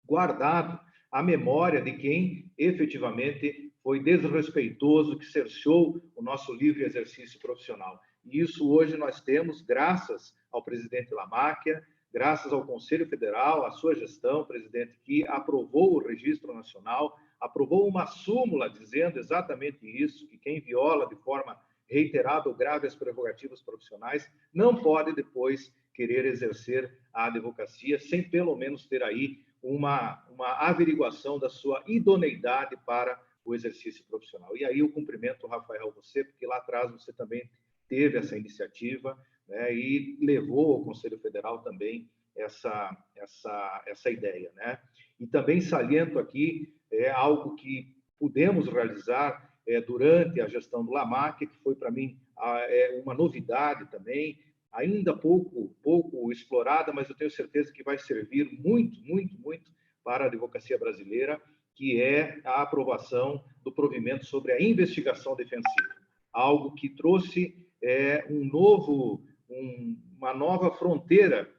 guardado a memória de quem efetivamente foi desrespeitoso, que cerceou o nosso livre exercício profissional. E isso hoje nós temos graças ao presidente Lamáquia, graças ao Conselho Federal, à sua gestão, presidente, que aprovou o Registro Nacional, aprovou uma súmula dizendo exatamente isso, que quem viola de forma reiterada ou grave as prerrogativas profissionais não pode depois querer exercer a advocacia sem pelo menos ter aí uma averiguação da sua idoneidade para o exercício profissional. E aí eu cumprimento, Rafael, você, porque lá atrás você também teve essa iniciativa, né, e levou ao Conselho Federal também essa ideia, né? E também saliento aqui algo que pudemos realizar durante a gestão do Lamáquia, que foi para mim uma novidade também, ainda pouco explorada, mas eu tenho certeza que vai servir muito para a advocacia brasileira, que é a aprovação do provimento sobre a investigação defensiva, algo que trouxe uma nova fronteira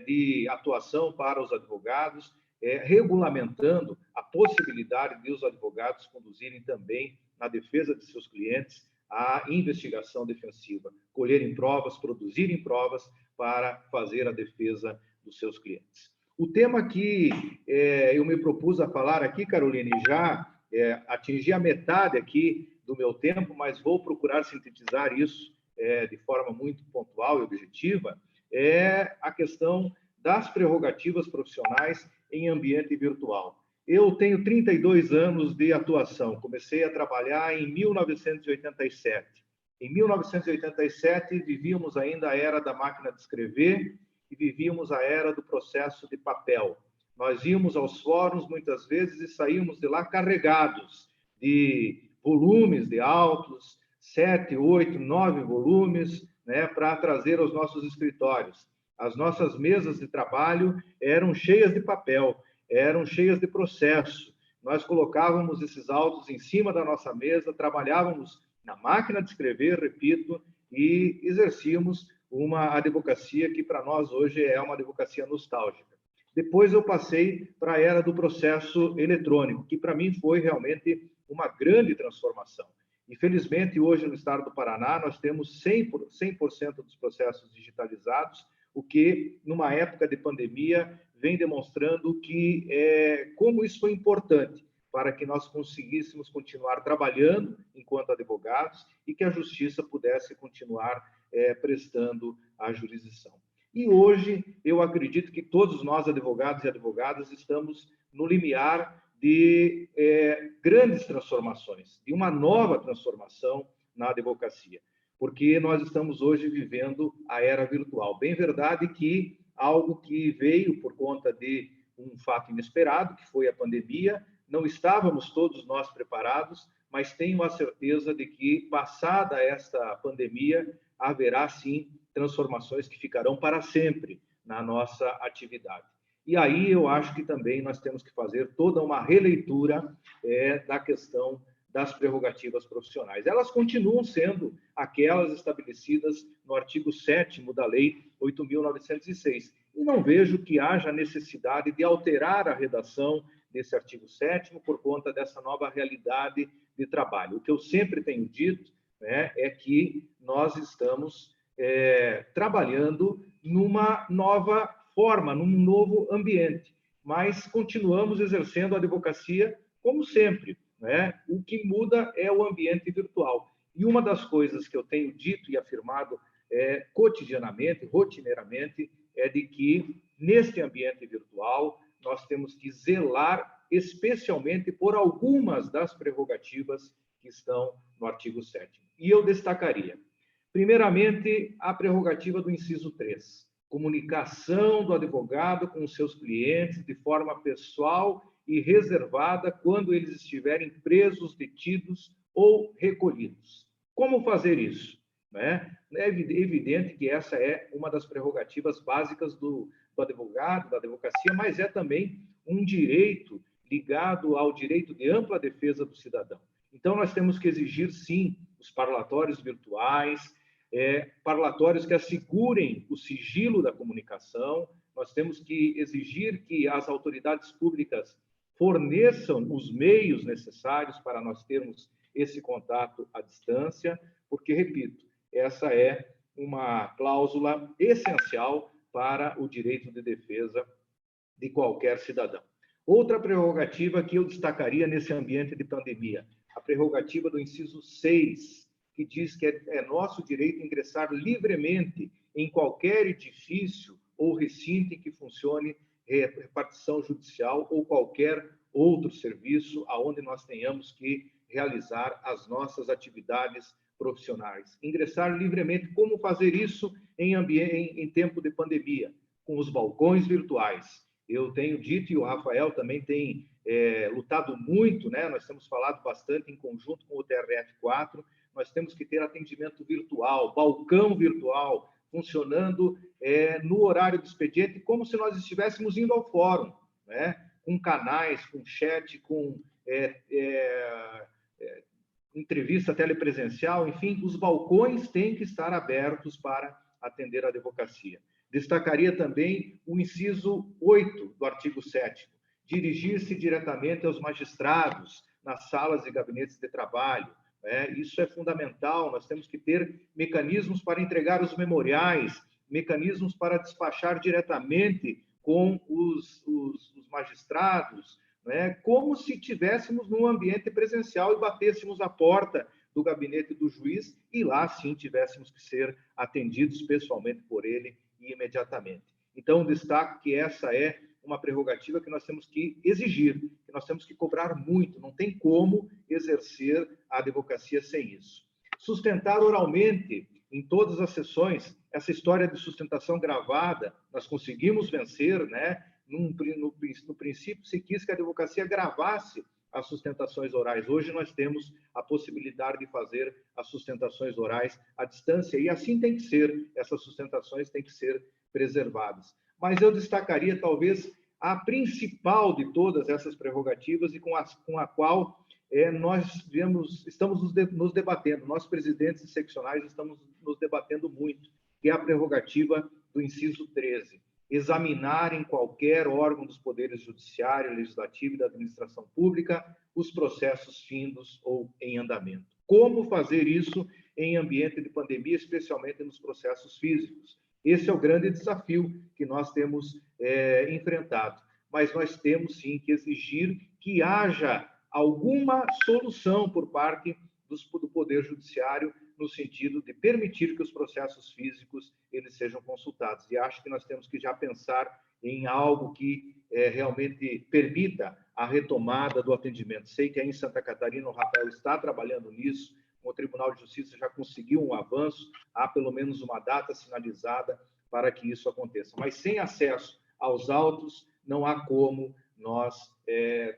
de atuação para os advogados, regulamentando a possibilidade de os advogados conduzirem também, na defesa de seus clientes, a investigação defensiva, colherem provas, produzirem provas para fazer a defesa dos seus clientes. O tema que eu me propus a falar aqui, Caroline, já atingi a metade aqui do meu tempo, mas vou procurar sintetizar isso de forma muito pontual e objetiva, é a questão das prerrogativas profissionais em ambiente virtual. Eu tenho 32 anos de atuação, comecei a trabalhar em 1987. Em 1987, vivíamos ainda a era da máquina de escrever e vivíamos a era do processo de papel. Nós íamos aos fóruns, muitas vezes, e saímos de lá carregados de volumes de autos, 7, 8, 9 volumes, né, para trazer aos nossos escritórios. As nossas mesas de trabalho eram cheias de papel, eram cheias de processo. Nós colocávamos esses autos em cima da nossa mesa, trabalhávamos na máquina de escrever, repito, e exercíamos uma advocacia que para nós hoje é uma advocacia nostálgica. Depois eu passei para a era do processo eletrônico, que para mim foi realmente uma grande transformação. E, felizmente, hoje no estado do Paraná, nós temos 100% dos processos digitalizados, o que, numa época de pandemia, vem demonstrando que como isso foi importante para que nós conseguíssemos continuar trabalhando enquanto advogados e que a justiça pudesse continuar prestando a jurisdição. E hoje, eu acredito que todos nós, advogados e advogadas, estamos no limiar de grandes transformações, de uma nova transformação na advocacia, porque nós estamos hoje vivendo a era virtual. Bem verdade que algo que veio por conta de um fato inesperado, que foi a pandemia, não estávamos todos nós preparados, mas tenho a certeza de que, passada esta pandemia, haverá, sim, transformações que ficarão para sempre na nossa atividade. E aí eu acho que também nós temos que fazer toda uma releitura da questão das prerrogativas profissionais. Elas continuam sendo aquelas estabelecidas no artigo 7º da Lei 8.906. E não vejo que haja necessidade de alterar a redação desse artigo 7º por conta dessa nova realidade de trabalho. O que eu sempre tenho dito, né, é que nós estamos trabalhando numa nova forma, num novo ambiente, mas continuamos exercendo a advocacia como sempre, né? O que muda é o ambiente virtual. E uma das coisas que eu tenho dito e afirmado cotidianamente, rotineiramente, é de que, neste ambiente virtual, nós temos que zelar especialmente por algumas das prerrogativas que estão no artigo 7º. E eu destacaria, primeiramente, a prerrogativa do inciso 3, comunicação do advogado com os seus clientes de forma pessoal e reservada quando eles estiverem presos, detidos ou recolhidos. Como fazer isso? É evidente que essa é uma das prerrogativas básicas do advogado, da advocacia, mas é também um direito ligado ao direito de ampla defesa do cidadão. Então, nós temos que exigir, sim, os parlatórios virtuais, parlatórios que assegurem o sigilo da comunicação. Nós temos que exigir que as autoridades públicas forneçam os meios necessários para nós termos esse contato à distância, porque, repito, essa é uma cláusula essencial para o direito de defesa de qualquer cidadão. Outra prerrogativa que eu destacaria nesse ambiente de pandemia, a prerrogativa do inciso 6, que diz que é nosso direito ingressar livremente em qualquer edifício ou recinto em que funcione repartição judicial ou qualquer outro serviço aonde nós tenhamos que realizar as nossas atividades profissionais. Ingressar livremente. Como fazer isso em tempo de pandemia? Com os balcões virtuais. Eu tenho dito, e o Rafael também tem lutado muito, né? Nós temos falado bastante em conjunto com o TRF4, nós temos que ter atendimento virtual, balcão virtual, funcionando no horário do expediente, como se nós estivéssemos indo ao fórum, né? Com canais, com chat, com entrevista telepresencial, enfim, os balcões têm que estar abertos para atender a advocacia. Destacaria também o inciso 8 do artigo 7º, dirigir-se diretamente aos magistrados nas salas e gabinetes de trabalho. Isso é fundamental, nós temos que ter mecanismos para entregar os memoriais, mecanismos para despachar diretamente com os magistrados, como se estivéssemos num ambiente presencial e batêssemos a porta do gabinete do juiz e lá, sim, tivéssemos que ser atendidos pessoalmente por ele e imediatamente. Então, destaco que essa é uma prerrogativa que nós temos que exigir, que nós temos que cobrar muito, não tem como exercer a advocacia sem isso. Sustentar oralmente, em todas as sessões, essa história de sustentação gravada, nós conseguimos vencer, né? No princípio, se quis que a advocacia gravasse as sustentações orais. Hoje nós temos a possibilidade de fazer as sustentações orais à distância, e assim tem que ser, essas sustentações têm que ser preservadas. Mas eu destacaria, talvez, a principal de todas essas prerrogativas e com a qual nós estamos nos debatendo, nós presidentes seccionais estamos nos debatendo muito, que é a prerrogativa do inciso 13. Examinar em qualquer órgão dos poderes judiciário, legislativo e da administração pública os processos findos ou em andamento. como fazer isso em ambiente de pandemia, especialmente nos processos físicos. Esse é o grande desafio que nós temos enfrentado. Mas nós temos, sim, que exigir que haja alguma solução por parte do Poder Judiciário no sentido de permitir que os processos físicos eles sejam consultados. E acho que nós temos que já pensar em algo que realmente permita a retomada do atendimento. Sei que aí em Santa Catarina o Rafael está trabalhando nisso, o Tribunal de Justiça já conseguiu um avanço, há pelo menos uma data sinalizada para que isso aconteça. Mas sem acesso aos autos, não há como nós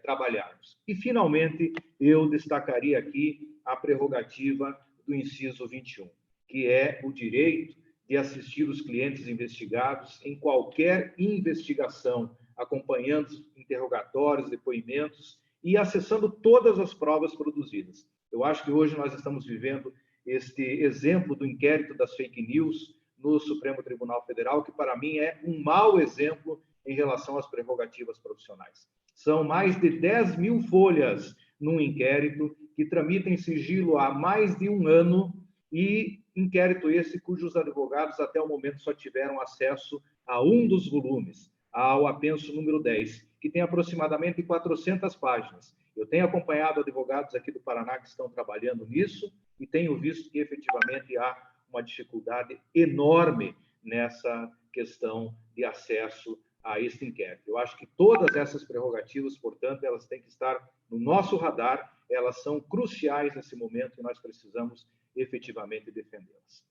trabalharmos. E, finalmente, eu destacaria aqui a prerrogativa do inciso 21, que é o direito de assistir os clientes investigados em qualquer investigação, acompanhando interrogatórios, depoimentos e acessando todas as provas produzidas. Eu acho que hoje nós estamos vivendo este exemplo do inquérito das fake news no Supremo Tribunal Federal, que para mim é um mau exemplo em relação às prerrogativas profissionais. São mais de 10 mil folhas num inquérito que tramita em sigilo há mais de um ano e inquérito esse cujos advogados até o momento só tiveram acesso a um dos volumes, ao apenso número 10, que tem aproximadamente 400 páginas. Eu tenho acompanhado advogados aqui do Paraná que estão trabalhando nisso e tenho visto que efetivamente há uma dificuldade enorme nessa questão de acesso a este inquérito. Eu acho que todas essas prerrogativas, portanto, elas têm que estar no nosso radar, elas são cruciais nesse momento e nós precisamos efetivamente defendê-las.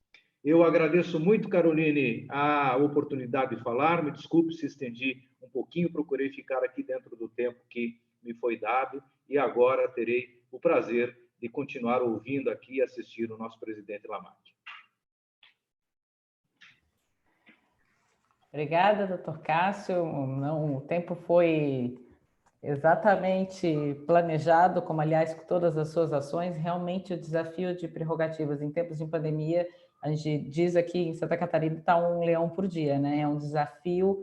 Eu agradeço muito, Caroline, a oportunidade de falar, me desculpe se estendi um pouquinho, procurei ficar aqui dentro do tempo que me foi dado e agora terei o prazer de continuar ouvindo aqui e assistir o nosso presidente Lamarck. Obrigada, doutor Cássio. Não, o tempo foi exatamente planejado, como, aliás, todas as suas ações. Realmente, o desafio de prerrogativas em tempos de pandemia, a gente diz aqui em Santa Catarina, está um leão por dia, né? É um desafio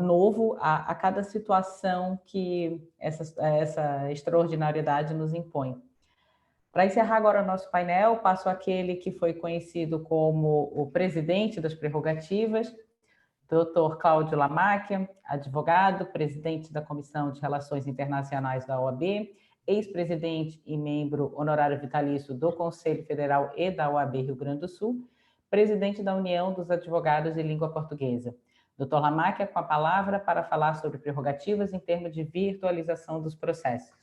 novo a cada situação que essa extraordinariedade nos impõe. Para encerrar agora o nosso painel, passo àquele que foi conhecido como o presidente das prerrogativas, Dr. Cláudio Lamarck, advogado, presidente da Comissão de Relações Internacionais da OAB, ex-presidente e membro honorário vitalício do Conselho Federal e da OAB Rio Grande do Sul, presidente da União dos Advogados de Língua Portuguesa. Dr. Lamarck é com a palavra para falar sobre prerrogativas em termos de virtualização dos processos.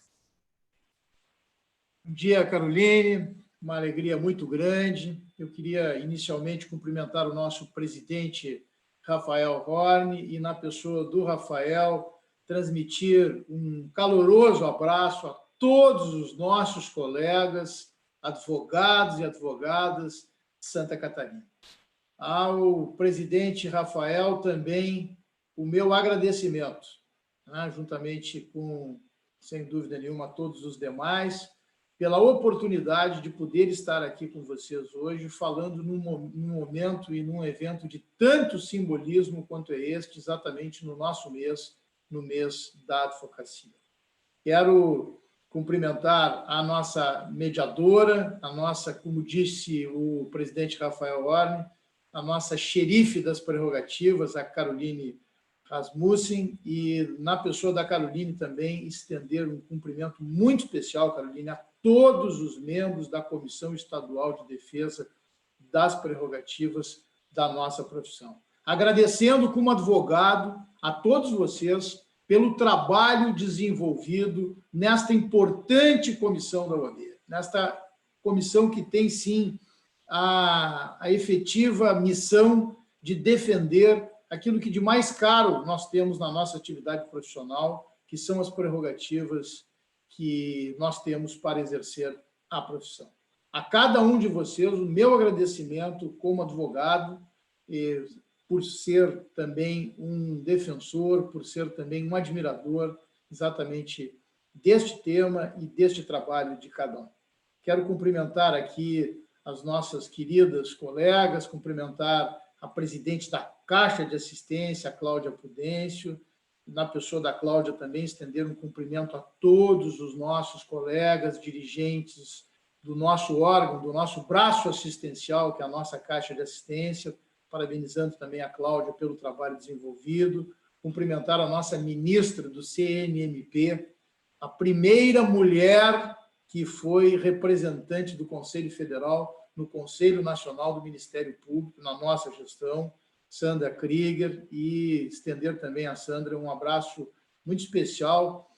Bom dia, Caroline. Uma alegria muito grande. Eu queria inicialmente cumprimentar o nosso presidente Rafael Horn e, na pessoa do Rafael, transmitir um caloroso abraço a todos os nossos colegas, advogados e advogadas de Santa Catarina. Ao presidente Rafael também o meu agradecimento, né, juntamente com, sem dúvida nenhuma, todos os demais, pela oportunidade de poder estar aqui com vocês hoje, falando num momento e num evento de tanto simbolismo quanto é este, exatamente no nosso mês, no mês da advocacia. Quero cumprimentar a nossa mediadora, a nossa, como disse o presidente Rafael Horn, a nossa xerife das prerrogativas, a Caroline Rasmussen, e na pessoa da Caroline também estender um cumprimento muito especial, Caroline, a todos os membros da Comissão Estadual de Defesa das Prerrogativas da nossa profissão. Agradecendo como advogado a todos vocês pelo trabalho desenvolvido nesta importante comissão da OAB, nesta comissão que tem, sim, a efetiva missão de defender aquilo que de mais caro nós temos na nossa atividade profissional, que são as prerrogativas que nós temos para exercer a profissão. A cada um de vocês, o meu agradecimento como advogado, por ser também um defensor, por ser também um admirador exatamente deste tema e deste trabalho de cada um. Quero cumprimentar aqui as nossas queridas colegas, cumprimentar a presidente da Caixa de Assistência, a Cláudia Prudêncio, na pessoa da Cláudia também estender um cumprimento a todos os nossos colegas, dirigentes do nosso órgão, do nosso braço assistencial, que é a nossa Caixa de Assistência, parabenizando também a Cláudia pelo trabalho desenvolvido, cumprimentar a nossa ministra do CNMP, a primeira mulher que foi representante do Conselho Federal no Conselho Nacional do Ministério Público, na nossa gestão, Sandra Krieger, e estender também a Sandra um abraço muito especial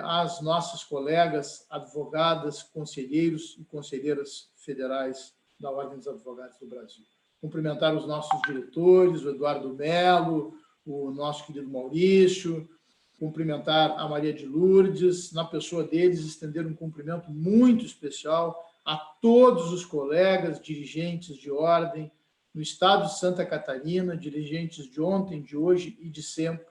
às nossas colegas, advogadas, conselheiros e conselheiras federais da Ordem dos Advogados do Brasil. Cumprimentar os nossos diretores, o Eduardo Melo, o nosso querido Maurício, cumprimentar a Maria de Lourdes, na pessoa deles, estender um cumprimento muito especial a todos os colegas, dirigentes de ordem no estado de Santa Catarina, dirigentes de ontem, de hoje e de sempre,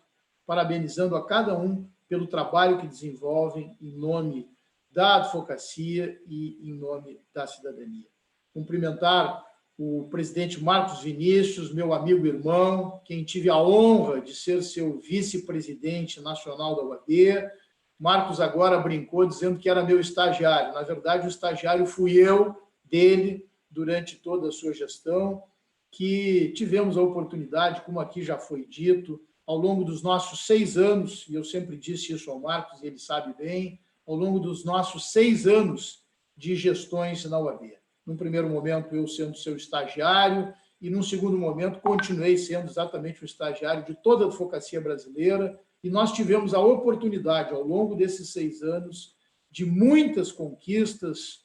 parabenizando a cada um pelo trabalho que desenvolvem em nome da advocacia e em nome da cidadania. Cumprimentar o presidente Marcos Vinícius, meu amigo e irmão, quem tive a honra de ser seu vice-presidente nacional da OAB. Marcos agora brincou dizendo que era meu estagiário. Na verdade, o estagiário fui eu dele durante toda a sua gestão, que tivemos a oportunidade, como aqui já foi dito, ao longo dos nossos 6 anos, e eu sempre disse isso ao Marcos, e ele sabe bem, ao longo dos nossos 6 anos de gestões na OAB. Num primeiro momento, eu sendo seu estagiário, e num segundo momento, continuei sendo exatamente o estagiário de toda a advocacia brasileira, e nós tivemos a oportunidade, ao longo desses 6 anos, de muitas conquistas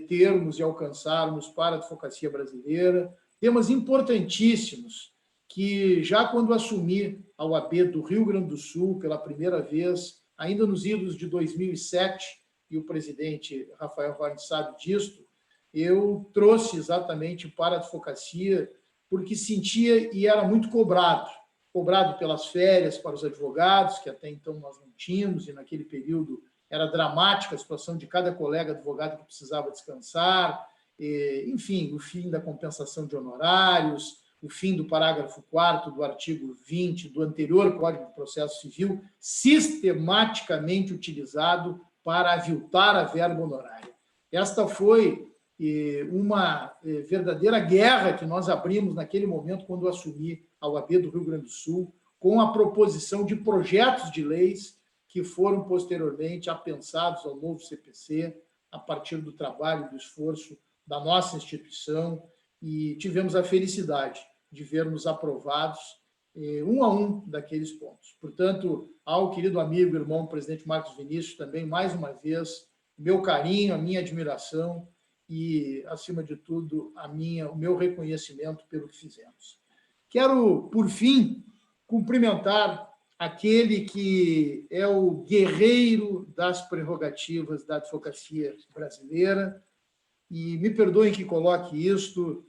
termos e alcançarmos para a advocacia brasileira, temas importantíssimos, que já quando assumi a OAB do Rio Grande do Sul pela primeira vez, ainda nos idos de 2007, e o presidente Rafael Horn sabe disso, eu trouxe exatamente para a advocacia, porque sentia e era muito cobrado pelas férias para os advogados, que até então nós não tínhamos, e naquele período era dramática a situação de cada colega advogado que precisava descansar, enfim, o fim da compensação de honorários, o fim do parágrafo 4º do artigo 20 do anterior Código de Processo Civil, sistematicamente utilizado para aviltar a verba honorária. Esta foi uma verdadeira guerra que nós abrimos naquele momento, quando eu assumi a OAB do Rio Grande do Sul, com a proposição de projetos de leis que foram posteriormente apensados ao novo CPC, a partir do trabalho e do esforço da nossa instituição, e tivemos a felicidade de vermos aprovados um a um daqueles pontos. Portanto, ao querido amigo, irmão, presidente Marcos Vinícius, também, mais uma vez, meu carinho, a minha admiração e, acima de tudo, o meu reconhecimento pelo que fizemos. Quero, por fim, cumprimentar aquele que é o guerreiro das prerrogativas da advocacia brasileira, e me perdoem que coloque isto,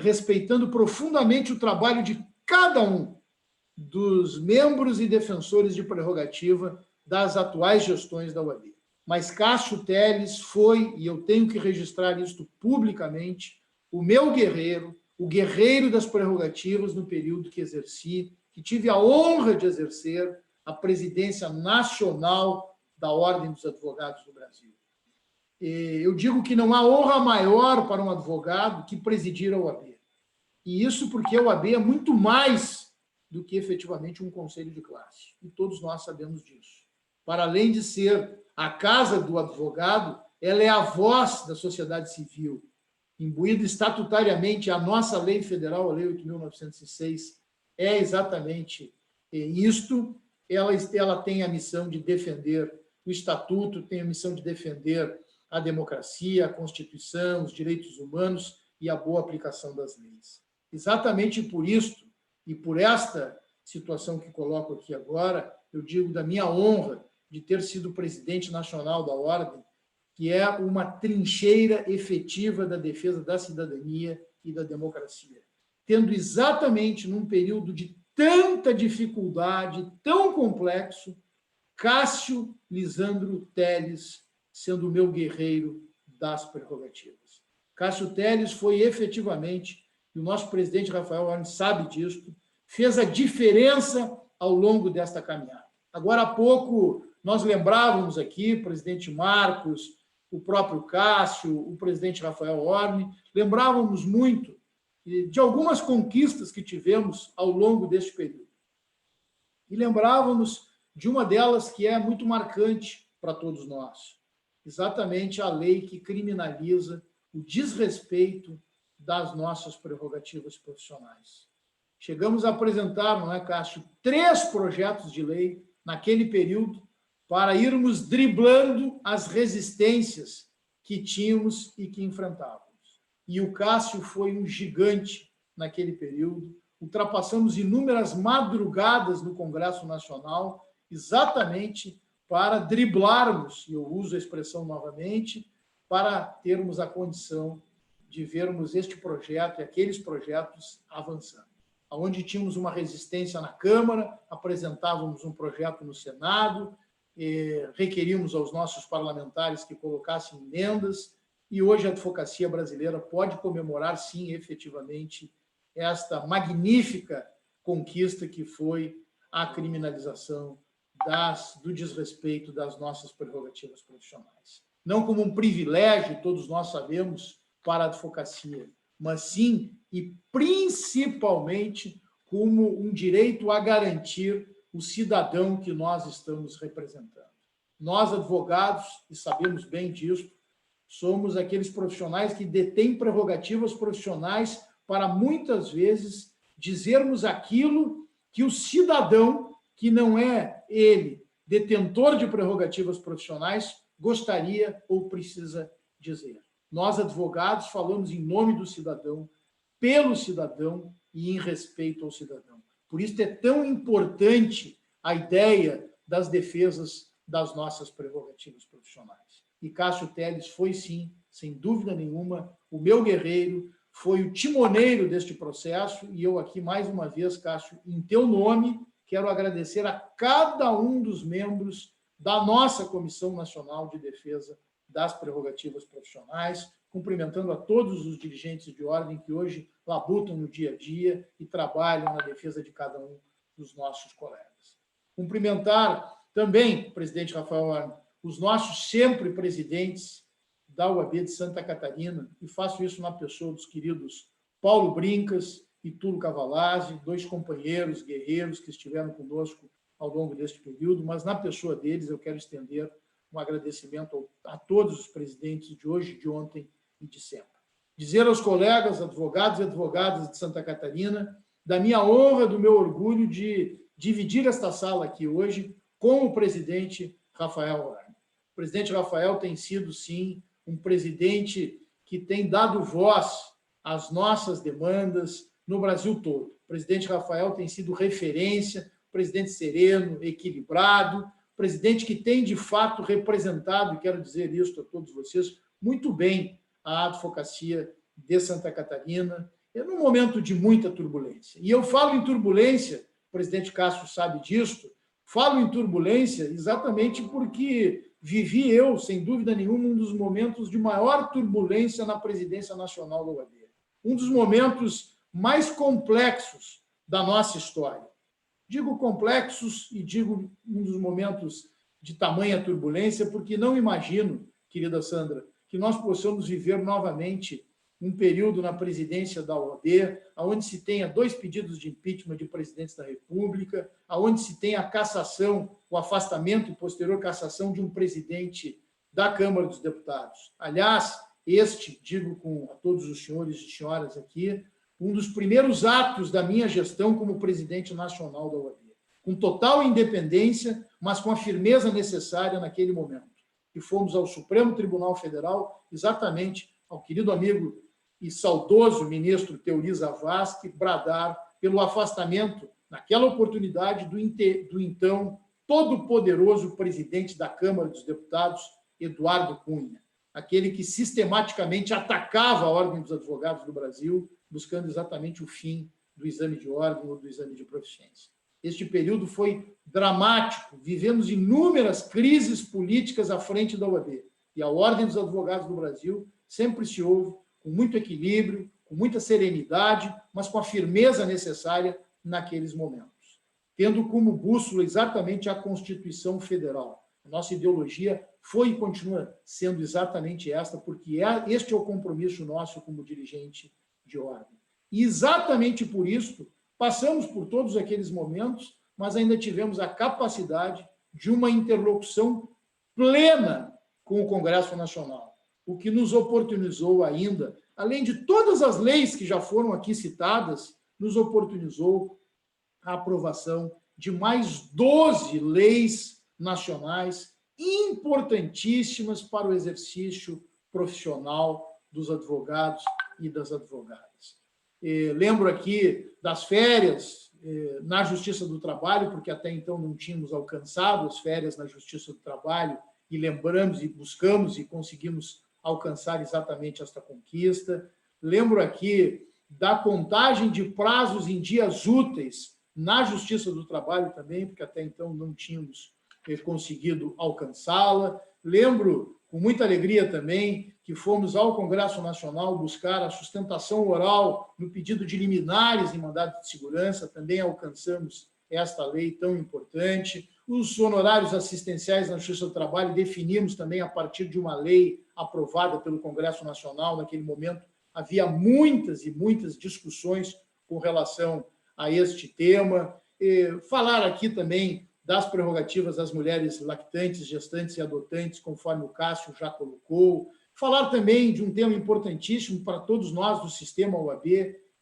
respeitando profundamente o trabalho de cada um dos membros e defensores de prerrogativa das atuais gestões da OAB. Mas Cássio Telles foi, e eu tenho que registrar isto publicamente, o meu guerreiro, o guerreiro das prerrogativas no período que exerci, que tive a honra de exercer a presidência nacional da Ordem dos Advogados do Brasil. Eu digo que não há honra maior para um advogado que presidir a OAB. E isso porque a OAB é muito mais do que efetivamente um conselho de classe. E todos nós sabemos disso. Para além de ser a casa do advogado, ela é a voz da sociedade civil, imbuída estatutariamente. A nossa lei federal, a Lei 8.906, é exatamente isto. Ela tem a missão de defender o estatuto, tem a missão de defender a democracia, a Constituição, os direitos humanos e a boa aplicação das leis. Exatamente por isto e por esta situação que coloco aqui agora, eu digo da minha honra de ter sido presidente nacional da Ordem, que é uma trincheira efetiva da defesa da cidadania e da democracia. Tendo exatamente num período de tanta dificuldade, tão complexo, Cássio Lisandro Telles sendo o meu guerreiro das prerrogativas. Cássio Telles foi efetivamente, e o nosso presidente Rafael Horn sabe disso, fez a diferença ao longo desta caminhada. Agora há pouco nós lembrávamos aqui, presidente Marcos, o próprio Cássio, o presidente Rafael Horne, lembrávamos muito de algumas conquistas que tivemos ao longo deste período. E lembrávamos de uma delas que é muito marcante para todos nós, exatamente a lei que criminaliza o desrespeito das nossas prerrogativas profissionais. Chegamos a apresentar, não é, Cássio, 3 projetos de lei naquele período para irmos driblando as resistências que tínhamos e que enfrentávamos. E o Cássio foi um gigante naquele período. Ultrapassamos inúmeras madrugadas no Congresso Nacional, exatamente para driblarmos, e eu uso a expressão novamente, para termos a condição de vermos este projeto e aqueles projetos avançando. Onde tínhamos uma resistência na Câmara, apresentávamos um projeto no Senado, requeríamos aos nossos parlamentares que colocassem emendas, e hoje a advocacia brasileira pode comemorar, sim, efetivamente, esta magnífica conquista que foi a criminalização do desrespeito das nossas prerrogativas profissionais. Não como um privilégio, todos nós sabemos, para a advocacia, mas sim e principalmente como um direito a garantir o cidadão que nós estamos representando. Nós, advogados, e sabemos bem disso, somos aqueles profissionais que detêm prerrogativas profissionais para, muitas vezes, dizermos aquilo que o cidadão, que não é ele, detentor de prerrogativas profissionais, gostaria ou precisa dizer. Nós, advogados, falamos em nome do cidadão, pelo cidadão e em respeito ao cidadão. Por isso é tão importante a ideia das defesas das nossas prerrogativas profissionais. E Cássio Telles foi, sim, sem dúvida nenhuma, o meu guerreiro, foi o timoneiro deste processo, e eu aqui, mais uma vez, Cássio, em teu nome, quero agradecer a cada um dos membros da nossa Comissão Nacional de Defesa das Prerrogativas Profissionais, cumprimentando a todos os dirigentes de ordem que hoje labutam no dia a dia e trabalham na defesa de cada um dos nossos colegas. Cumprimentar também, presidente Rafael Horne, os nossos sempre presidentes da UAB de Santa Catarina, e faço isso na pessoa dos queridos Paulo Brincas e Túlio Cavalazzi, 2 companheiros guerreiros que estiveram conosco ao longo deste período, mas na pessoa deles eu quero estender um agradecimento a todos os presidentes de hoje, de ontem e de sempre. Dizer aos colegas, advogados e advogadas de Santa Catarina, da minha honra, do meu orgulho de dividir esta sala aqui hoje com o presidente Rafael Horne. O presidente Rafael tem sido, sim, um presidente que tem dado voz às nossas demandas no Brasil todo. O presidente Rafael tem sido referência, presidente sereno, equilibrado, presidente que tem, de fato, representado, e quero dizer isso a todos vocês, muito bem a advocacia de Santa Catarina, num momento de muita turbulência. E eu falo em turbulência, o presidente Cássio sabe disso, falo em turbulência exatamente porque vivi eu, sem dúvida nenhuma, um dos momentos de maior turbulência na presidência nacional da UAB. Um dos momentos mais complexos da nossa história. Digo complexos e digo um dos momentos de tamanha turbulência, porque não imagino, querida Sandra, que nós possamos viver novamente um período na presidência da OAB, onde se tenha 2 pedidos de impeachment de presidentes da República, onde se tenha a cassação, o afastamento e posterior cassação de um presidente da Câmara dos Deputados. Aliás, digo a todos os senhores e senhoras aqui, um dos primeiros atos da minha gestão como presidente nacional da OAB, com total independência, mas com a firmeza necessária naquele momento. E fomos ao Supremo Tribunal Federal, exatamente ao querido amigo e saudoso ministro Teori Zavascki, bradar pelo afastamento, naquela oportunidade, do então todo-poderoso presidente da Câmara dos Deputados, Eduardo Cunha, aquele que sistematicamente atacava a Ordem dos Advogados do Brasil, buscando exatamente o fim do exame de ordem ou do exame de proficiência. Este período foi dramático, vivemos inúmeras crises políticas à frente da OAB, e a Ordem dos Advogados do Brasil sempre se houve com muito equilíbrio, com muita serenidade, mas com a firmeza necessária naqueles momentos, tendo como bússola exatamente a Constituição Federal, A nossa ideologia foi e continua sendo exatamente esta, porque este é o compromisso nosso como dirigente de ordem. E exatamente por isso, passamos por todos aqueles momentos, mas ainda tivemos a capacidade de uma interlocução plena com o Congresso Nacional, o que nos oportunizou ainda, além de todas as leis que já foram aqui citadas, nos oportunizou a aprovação de mais 12 leis nacionais importantíssimas para o exercício profissional dos advogados e das advogadas. Lembro aqui das férias na Justiça do Trabalho, porque até então não tínhamos alcançado as férias na Justiça do Trabalho, e lembramos e buscamos e conseguimos alcançar exatamente esta conquista. Lembro aqui da contagem de prazos em dias úteis na Justiça do Trabalho também, porque até então não tínhamos conseguido alcançá-la. Lembro, com muita alegria também, que fomos ao Congresso Nacional buscar a sustentação oral no pedido de liminares em mandado de segurança, também alcançamos esta lei tão importante. Os honorários assistenciais na Justiça do Trabalho definimos também a partir de uma lei aprovada pelo Congresso Nacional. Naquele momento havia muitas e muitas discussões com relação a este tema. Falar aqui também das prerrogativas das mulheres lactantes, gestantes e adotantes, conforme o Cássio já colocou. Falar também de um tema importantíssimo para todos nós do Sistema OAB,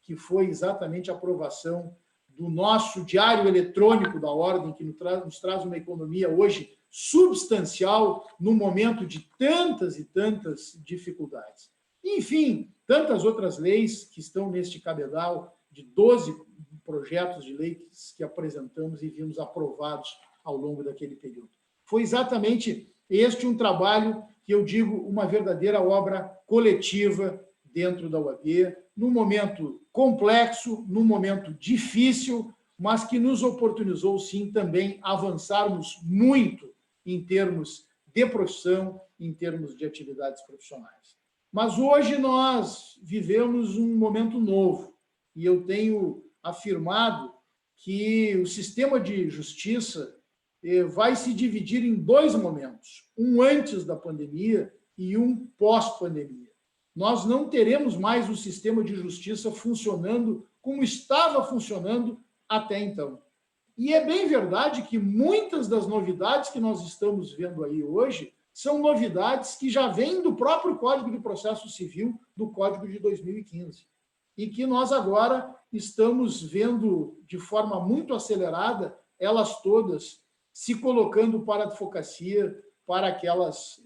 que foi exatamente a aprovação do nosso diário eletrônico da Ordem, que nos traz uma economia hoje substancial no momento de tantas e tantas dificuldades. Enfim, tantas outras leis que estão neste cabedal de 12 projetos de lei que apresentamos e vimos aprovados ao longo daquele período. Foi exatamente este um trabalho que eu digo uma verdadeira obra coletiva dentro da UAB, num momento complexo, num momento difícil, mas que nos oportunizou, sim, também avançarmos muito em termos de profissão, em termos de atividades profissionais. Mas hoje nós vivemos um momento novo, e eu tenho afirmado que o sistema de justiça vai se dividir em dois momentos, um antes da pandemia e um pós-pandemia. Nós não teremos mais o sistema de justiça funcionando como estava funcionando até então. E é bem verdade que muitas das novidades que nós estamos vendo aí hoje são novidades que já vêm do próprio Código de Processo Civil, do Código de 2015, e que nós agora estamos vendo de forma muito acelerada, elas todas se colocando para a advocacia, para aqueles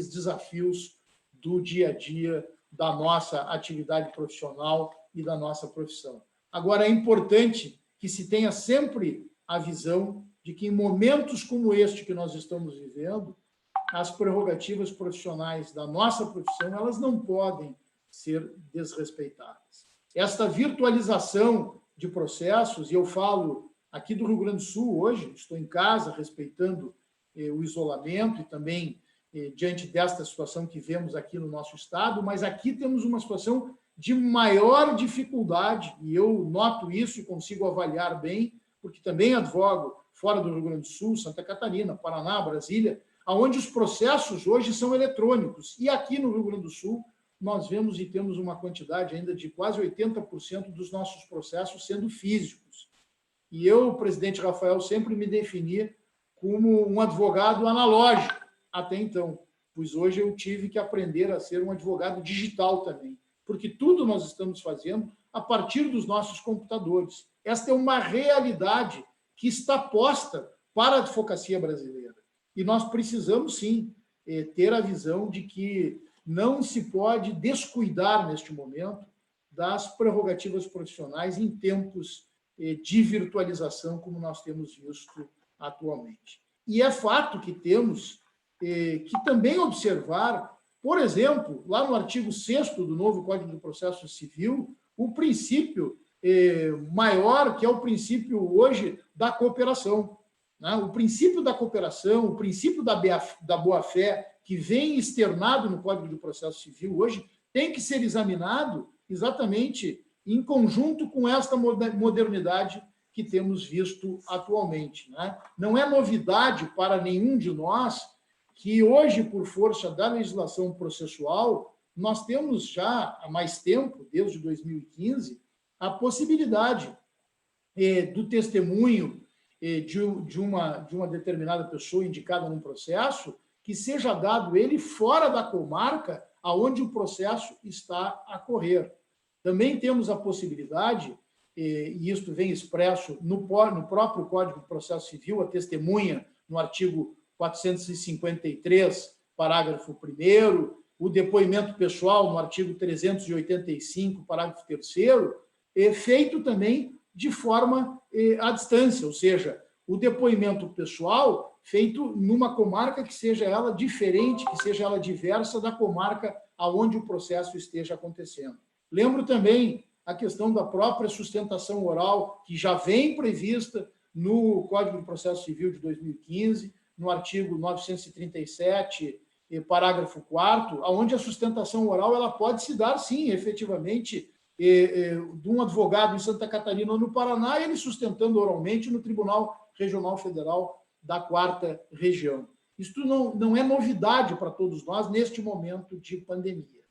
desafios do dia a dia da nossa atividade profissional e da nossa profissão. Agora, é importante que se tenha sempre a visão de que em momentos como este que nós estamos vivendo, as prerrogativas profissionais da nossa profissão, elas não podem ser desrespeitadas. Esta virtualização de processos, e eu falo aqui do Rio Grande do Sul hoje, estou em casa respeitando o isolamento e também diante desta situação que vemos aqui no nosso estado, mas aqui temos uma situação de maior dificuldade, e eu noto isso e consigo avaliar bem, porque também advogo fora do Rio Grande do Sul, Santa Catarina, Paraná, Brasília, onde os processos hoje são eletrônicos. E aqui no Rio Grande do Sul, nós vemos e temos uma quantidade ainda de quase 80% dos nossos processos sendo físicos. E eu, presidente Rafael, sempre me defini como um advogado analógico até então, pois hoje eu tive que aprender a ser um advogado digital também, porque tudo nós estamos fazendo a partir dos nossos computadores. Esta é uma realidade que está posta para a advocacia brasileira. E nós precisamos, sim, ter a visão de que não se pode descuidar, neste momento, das prerrogativas profissionais em tempos de virtualização, como nós temos visto atualmente. E é fato que temos que também observar, por exemplo, lá no artigo 6º do novo Código de Processo Civil, o princípio maior, que é o princípio hoje da cooperação. Né? O princípio da cooperação, o princípio da boa-fé, que vem externado no Código de Processo Civil hoje, tem que ser examinado exatamente em conjunto com esta modernidade que temos visto atualmente, né? Não é novidade para nenhum de nós que hoje, por força da legislação processual, nós temos já há mais tempo, desde 2015, a possibilidade do testemunho de uma determinada pessoa indicada num processo, que seja dado ele fora da comarca aonde o processo está a correr. Também temos a possibilidade, e isto vem expresso no próprio Código de Processo Civil, a testemunha no artigo 453, parágrafo 1º, o depoimento pessoal no artigo 385, parágrafo 3º, feito também de forma à distância, ou seja, o depoimento pessoal feito numa comarca que seja ela diferente, que seja ela diversa da comarca aonde o processo esteja acontecendo. Lembro também a questão da própria sustentação oral, que já vem prevista no Código de Processo Civil de 2015, no artigo 937, parágrafo 4º, onde a sustentação oral ela pode se dar, sim, efetivamente, de um advogado em Santa Catarina ou no Paraná, ele sustentando oralmente no Tribunal Regional Federal da 4ª Região. Isto não é novidade para todos nós neste momento de pandemia.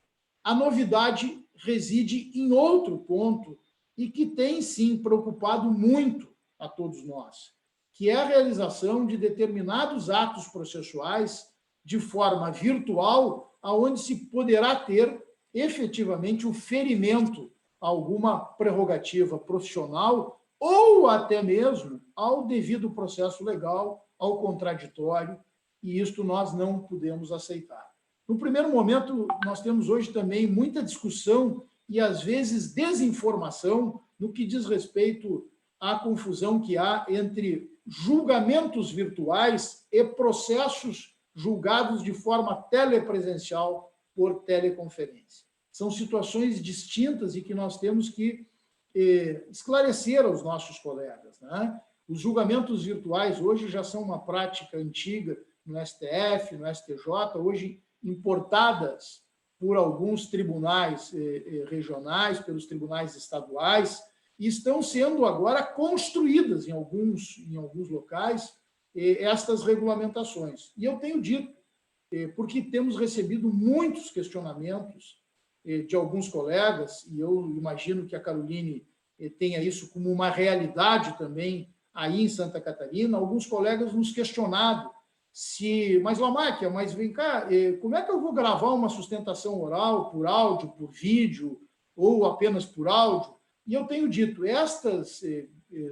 A novidade reside em outro ponto e que tem, sim, preocupado muito a todos nós, que é a realização de determinados atos processuais de forma virtual, aonde se poderá ter efetivamente o ferimento a alguma prerrogativa profissional ou até mesmo ao devido processo legal, ao contraditório, e isto nós não podemos aceitar. No primeiro momento, nós temos hoje também muita discussão e, às vezes, desinformação no que diz respeito à confusão que há entre julgamentos virtuais e processos julgados de forma telepresencial por teleconferência. São situações distintas e que nós temos que esclarecer aos nossos colegas, né? Os julgamentos virtuais hoje já são uma prática antiga no STF, no STJ, hoje importadas por alguns tribunais regionais, pelos tribunais estaduais, e estão sendo agora construídas em alguns locais estas regulamentações. E eu tenho dito, porque temos recebido muitos questionamentos de alguns colegas, e eu imagino que a Caroline tenha isso como uma realidade também aí em Santa Catarina, alguns colegas nos questionado mas Lamáquia, mas vem cá, como é que eu vou gravar uma sustentação oral por áudio, por vídeo, ou apenas por áudio? E eu tenho dito, estas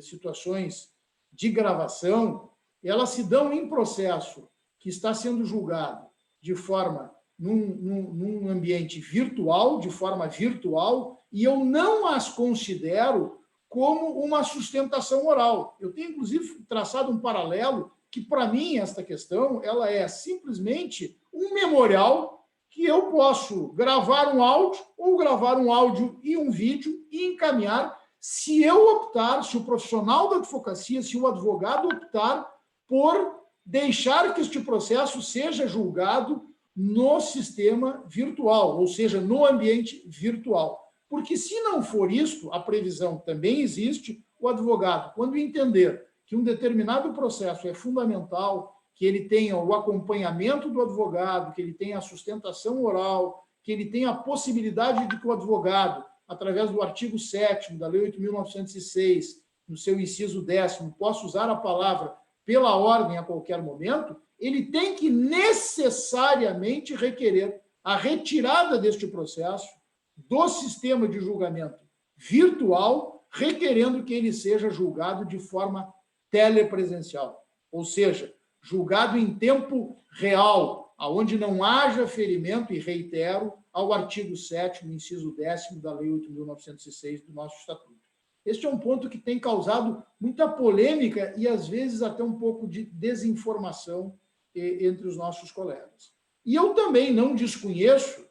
situações de gravação, elas se dão em processo que está sendo julgado de forma num ambiente virtual, de forma virtual, e eu não as considero como uma sustentação oral. Eu tenho, inclusive, traçado um paralelo que, para mim, esta questão ela é simplesmente um memorial que eu posso gravar um áudio ou gravar um áudio e um vídeo e encaminhar se eu optar, se o profissional da advocacia, se o advogado optar por deixar que este processo seja julgado no sistema virtual, ou seja, no ambiente virtual. Porque se não for isto, a previsão também existe, o advogado, quando entender que um determinado processo é fundamental, que ele tenha o acompanhamento do advogado, que ele tenha a sustentação oral, que ele tenha a possibilidade de que o advogado, através do artigo 7º da Lei 8.906, no seu inciso 10º, possa usar a palavra pela ordem a qualquer momento, ele tem que necessariamente requerer a retirada deste processo do sistema de julgamento virtual, requerendo que ele seja julgado de forma telepresencial, ou seja, julgado em tempo real, aonde não haja ferimento, e reitero, ao artigo 7º, inciso 10º da Lei 8.906 do nosso Estatuto. Este é um ponto que tem causado muita polêmica e, às vezes, até um pouco de desinformação entre os nossos colegas. E eu também não desconheço,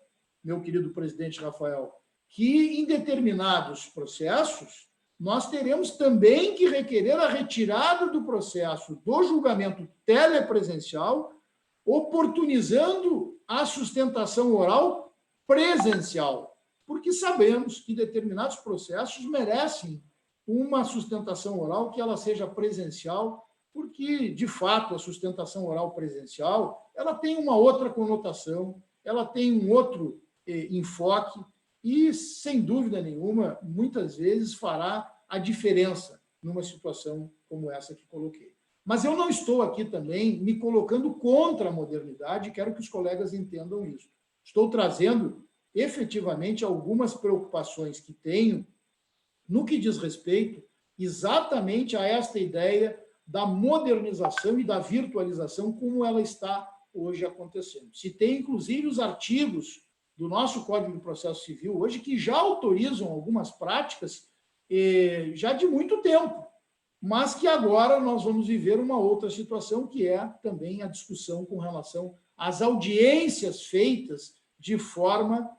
meu querido presidente Rafael, que em determinados processos nós teremos também que requerer a retirada do processo do julgamento telepresencial, oportunizando a sustentação oral presencial, porque sabemos que determinados processos merecem uma sustentação oral que ela seja presencial, porque, de fato, a sustentação oral presencial ela tem uma outra conotação, ela tem um outro enfoque e, sem dúvida nenhuma, muitas vezes fará a diferença numa situação como essa que coloquei. Mas eu não estou aqui também me colocando contra a modernidade, quero que os colegas entendam isso. Estou trazendo, efetivamente, algumas preocupações que tenho no que diz respeito exatamente a esta ideia da modernização e da virtualização como ela está hoje acontecendo. Citei, inclusive, os artigos do nosso Código de Processo Civil hoje que já autorizam algumas práticas já de muito tempo, mas que agora nós vamos viver uma outra situação, que é também a discussão com relação às audiências feitas de forma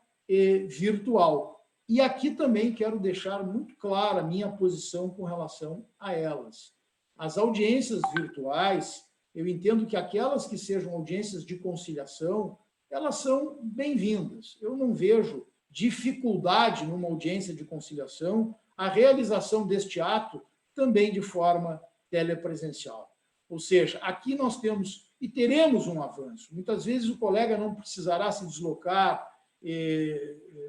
virtual. E aqui também quero deixar muito clara a minha posição com relação a elas. As audiências virtuais, eu entendo que aquelas que sejam audiências de conciliação, elas são bem-vindas. Eu não vejo dificuldade numa audiência de conciliação a realização deste ato também de forma telepresencial. Ou seja, aqui nós temos e teremos um avanço. Muitas vezes o colega não precisará se deslocar,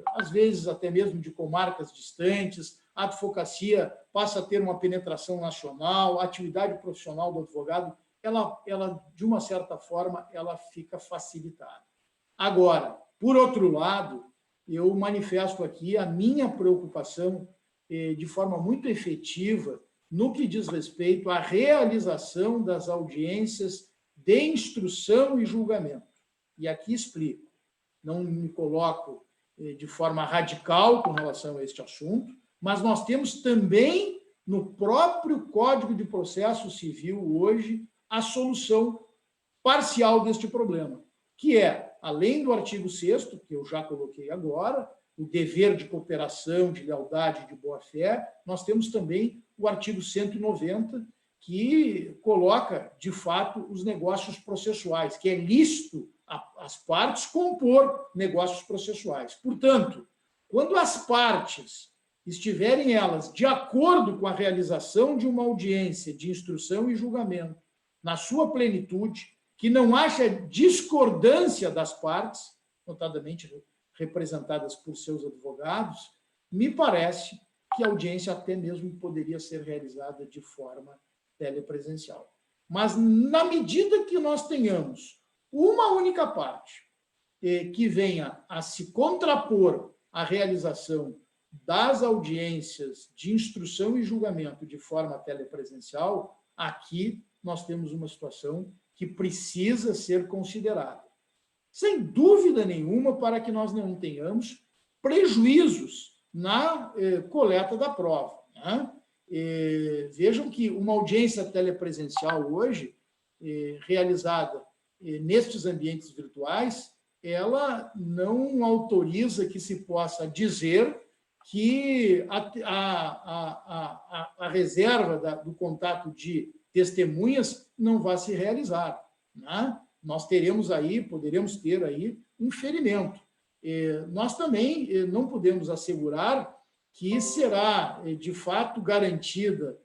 às vezes até mesmo de comarcas distantes, a advocacia passa a ter uma penetração nacional, a atividade profissional do advogado, ela de uma certa forma, ela fica facilitada. Agora, por outro lado, eu manifesto aqui a minha preocupação de forma muito efetiva no que diz respeito à realização das audiências de instrução e julgamento. E aqui explico. Não me coloco de forma radical com relação a este assunto, mas nós temos também no próprio Código de Processo Civil hoje a solução parcial deste problema, que é, além do artigo 6º, que eu já coloquei agora, o dever de cooperação, de lealdade, de boa-fé, nós temos também o artigo 190, que coloca, de fato, os negócios processuais, que é lícito às partes compor negócios processuais. Portanto, quando as partes estiverem elas de acordo com a realização de uma audiência de instrução e julgamento, na sua plenitude, que não haja discordância das partes, notadamente representadas por seus advogados, me parece que a audiência até mesmo poderia ser realizada de forma telepresencial. Mas, na medida que nós tenhamos uma única parte que venha a se contrapor à realização das audiências de instrução e julgamento de forma telepresencial, aqui nós temos uma situação que precisa ser considerada. Sem dúvida nenhuma, para que nós não tenhamos prejuízos na coleta da prova. Né? Vejam que uma audiência telepresencial hoje, realizada nestes ambientes virtuais, ela não autoriza que se possa dizer que a reserva do contato de testemunhas não vai se realizar. Né? Nós poderemos ter aí um ferimento. Nós também não podemos assegurar que será, de fato, garantida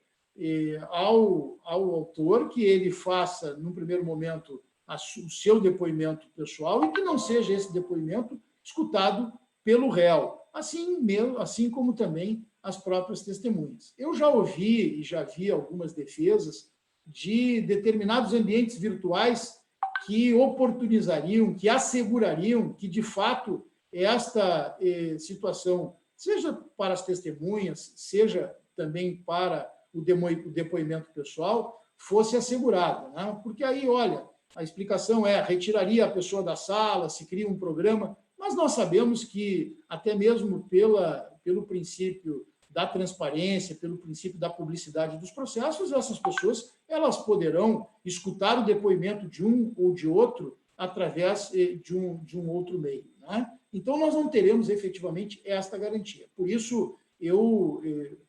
ao autor que ele faça, num primeiro momento, o seu depoimento pessoal e que não seja esse depoimento escutado pelo réu, assim como também as próprias testemunhas. Eu já ouvi e já vi algumas defesas de determinados ambientes virtuais que oportunizariam, que assegurariam que, de fato, esta situação, seja para as testemunhas, seja também para o depoimento pessoal, fosse assegurada. Né? Porque aí, olha, a explicação retiraria a pessoa da sala, se cria um programa, mas nós sabemos que, até mesmo pelo princípio da transparência, pelo princípio da publicidade dos processos, essas pessoas elas poderão escutar o depoimento de um ou de outro através de um outro meio. Né? Então, nós não teremos efetivamente esta garantia. Por isso, eu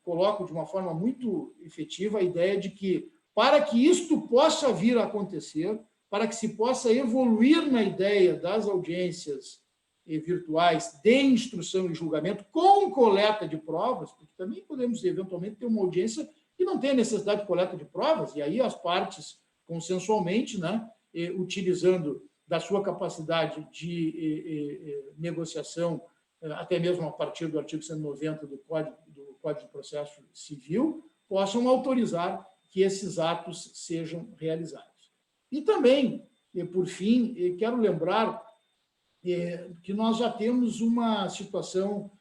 coloco de uma forma muito efetiva a ideia de que, para que isto possa vir a acontecer, para que se possa evoluir na ideia das audiências virtuais de instrução e julgamento com coleta de provas, porque também podemos, eventualmente, ter uma audiência que não tem necessidade de coleta de provas, e aí as partes, consensualmente, né, utilizando da sua capacidade de negociação, até mesmo a partir do artigo 190 do Código de Processo Civil, possam autorizar que esses atos sejam realizados. E também, por fim, quero lembrar que nós já temos uma situação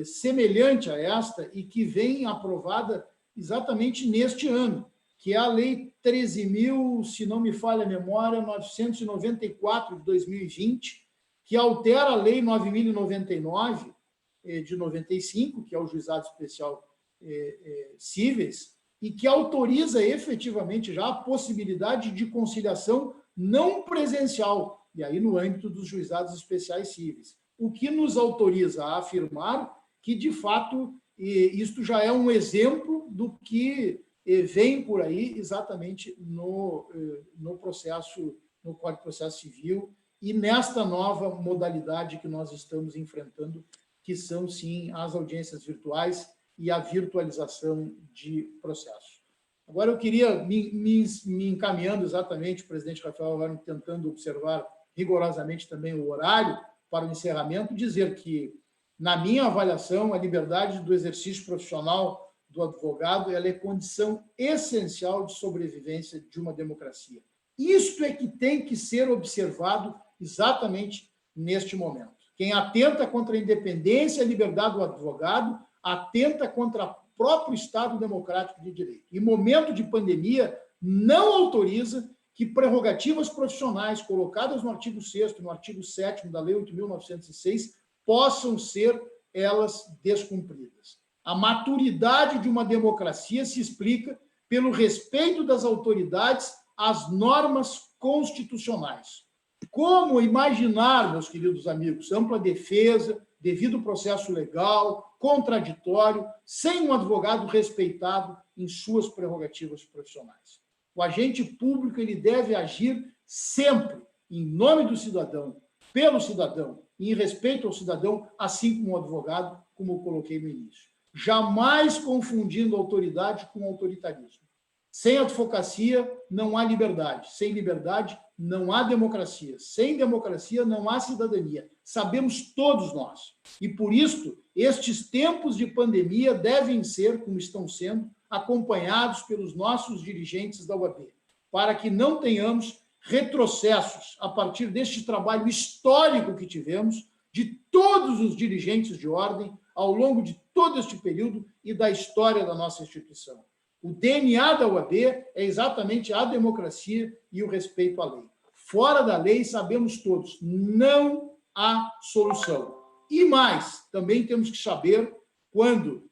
semelhante a esta e que vem aprovada exatamente neste ano, que é a Lei 13.000, se não me falha a memória, 994 de 2020, que altera a Lei 9.099 de 95, que é o Juizado Especial Cíveis, e que autoriza efetivamente já a possibilidade de conciliação não presencial, e aí no âmbito dos juizados especiais cíveis, o que nos autoriza a afirmar que, de fato, isto já é um exemplo do que vem por aí exatamente no processo, no Código de Processo Civil e nesta nova modalidade que nós estamos enfrentando, que são, sim, as audiências virtuais e a virtualização de processos. Agora, eu queria, me encaminhando exatamente, o presidente Rafael agora tentando observar rigorosamente também o horário para o encerramento, dizer que, na minha avaliação, a liberdade do exercício profissional do advogado ela é condição essencial de sobrevivência de uma democracia. Isto é que tem que ser observado exatamente neste momento. Quem atenta contra a independência e a liberdade do advogado atenta contra o próprio Estado democrático de direito. E momento de pandemia não autoriza que prerrogativas profissionais colocadas no artigo 6º e no artigo 7º da Lei 8.906 possam ser elas descumpridas. A maturidade de uma democracia se explica pelo respeito das autoridades às normas constitucionais. Como imaginar, meus queridos amigos, ampla defesa, devido processo legal, contraditório, sem um advogado respeitado em suas prerrogativas profissionais? O agente público ele deve agir sempre em nome do cidadão, pelo cidadão, e em respeito ao cidadão, assim como o advogado, como eu coloquei no início. Jamais confundindo autoridade com autoritarismo. Sem advocacia, não há liberdade. Sem liberdade, não há democracia. Sem democracia, não há cidadania. Sabemos todos nós. E, por isso, estes tempos de pandemia devem ser, como estão sendo, acompanhados pelos nossos dirigentes da UAB, para que não tenhamos retrocessos a partir deste trabalho histórico que tivemos de todos os dirigentes de ordem ao longo de todo este período e da história da nossa instituição. O DNA da UAB é exatamente a democracia e o respeito à lei. Fora da lei, sabemos todos, não há solução. E mais, também temos que saber quando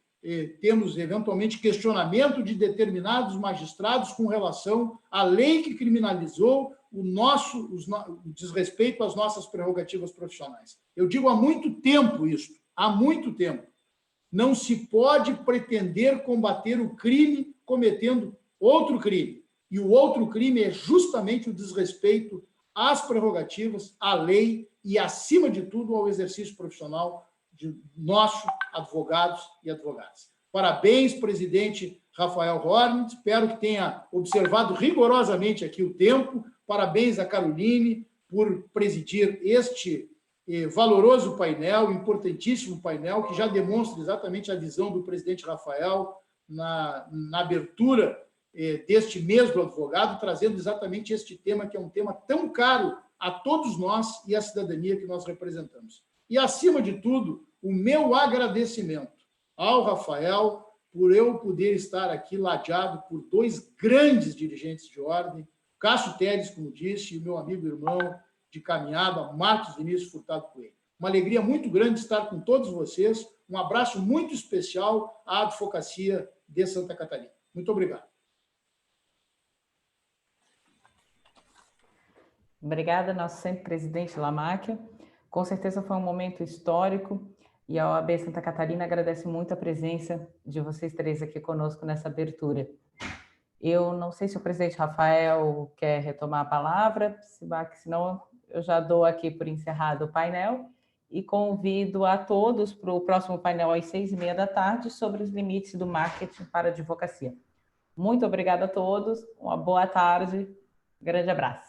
temos, eventualmente, questionamento de determinados magistrados com relação à lei que criminalizou o desrespeito às nossas prerrogativas profissionais. Eu digo há muito tempo isso, há muito tempo. Não se pode pretender combater o crime cometendo outro crime. E o outro crime é justamente o desrespeito às prerrogativas, à lei e, acima de tudo, ao exercício profissional de nossos advogados e advogadas. Parabéns, presidente Rafael Horn. Espero que tenha observado rigorosamente aqui o tempo. Parabéns a Caroline por presidir este valoroso painel, importantíssimo painel, que já demonstra exatamente a visão do presidente Rafael na abertura deste mês do advogado, trazendo exatamente este tema, que é um tema tão caro a todos nós e à cidadania que nós representamos. E, acima de tudo, o meu agradecimento ao Rafael por eu poder estar aqui ladeado por dois grandes dirigentes de ordem, Cássio Teles, como disse, e o meu amigo e irmão de caminhada, Marcos Vinícius Furtado Coelho. Uma alegria muito grande estar com todos vocês. Um abraço muito especial à advocacia de Santa Catarina. Muito obrigado. Obrigada, nosso sempre presidente Lamáquia. Com certeza foi um momento histórico e a OAB Santa Catarina agradece muito a presença de vocês três aqui conosco nessa abertura. Eu não sei se o presidente Rafael quer retomar a palavra, senão eu já dou aqui por encerrado o painel e convido a todos para o próximo painel às 6h30 da tarde sobre os limites do marketing para a advocacia. Muito obrigada a todos, uma boa tarde, grande abraço.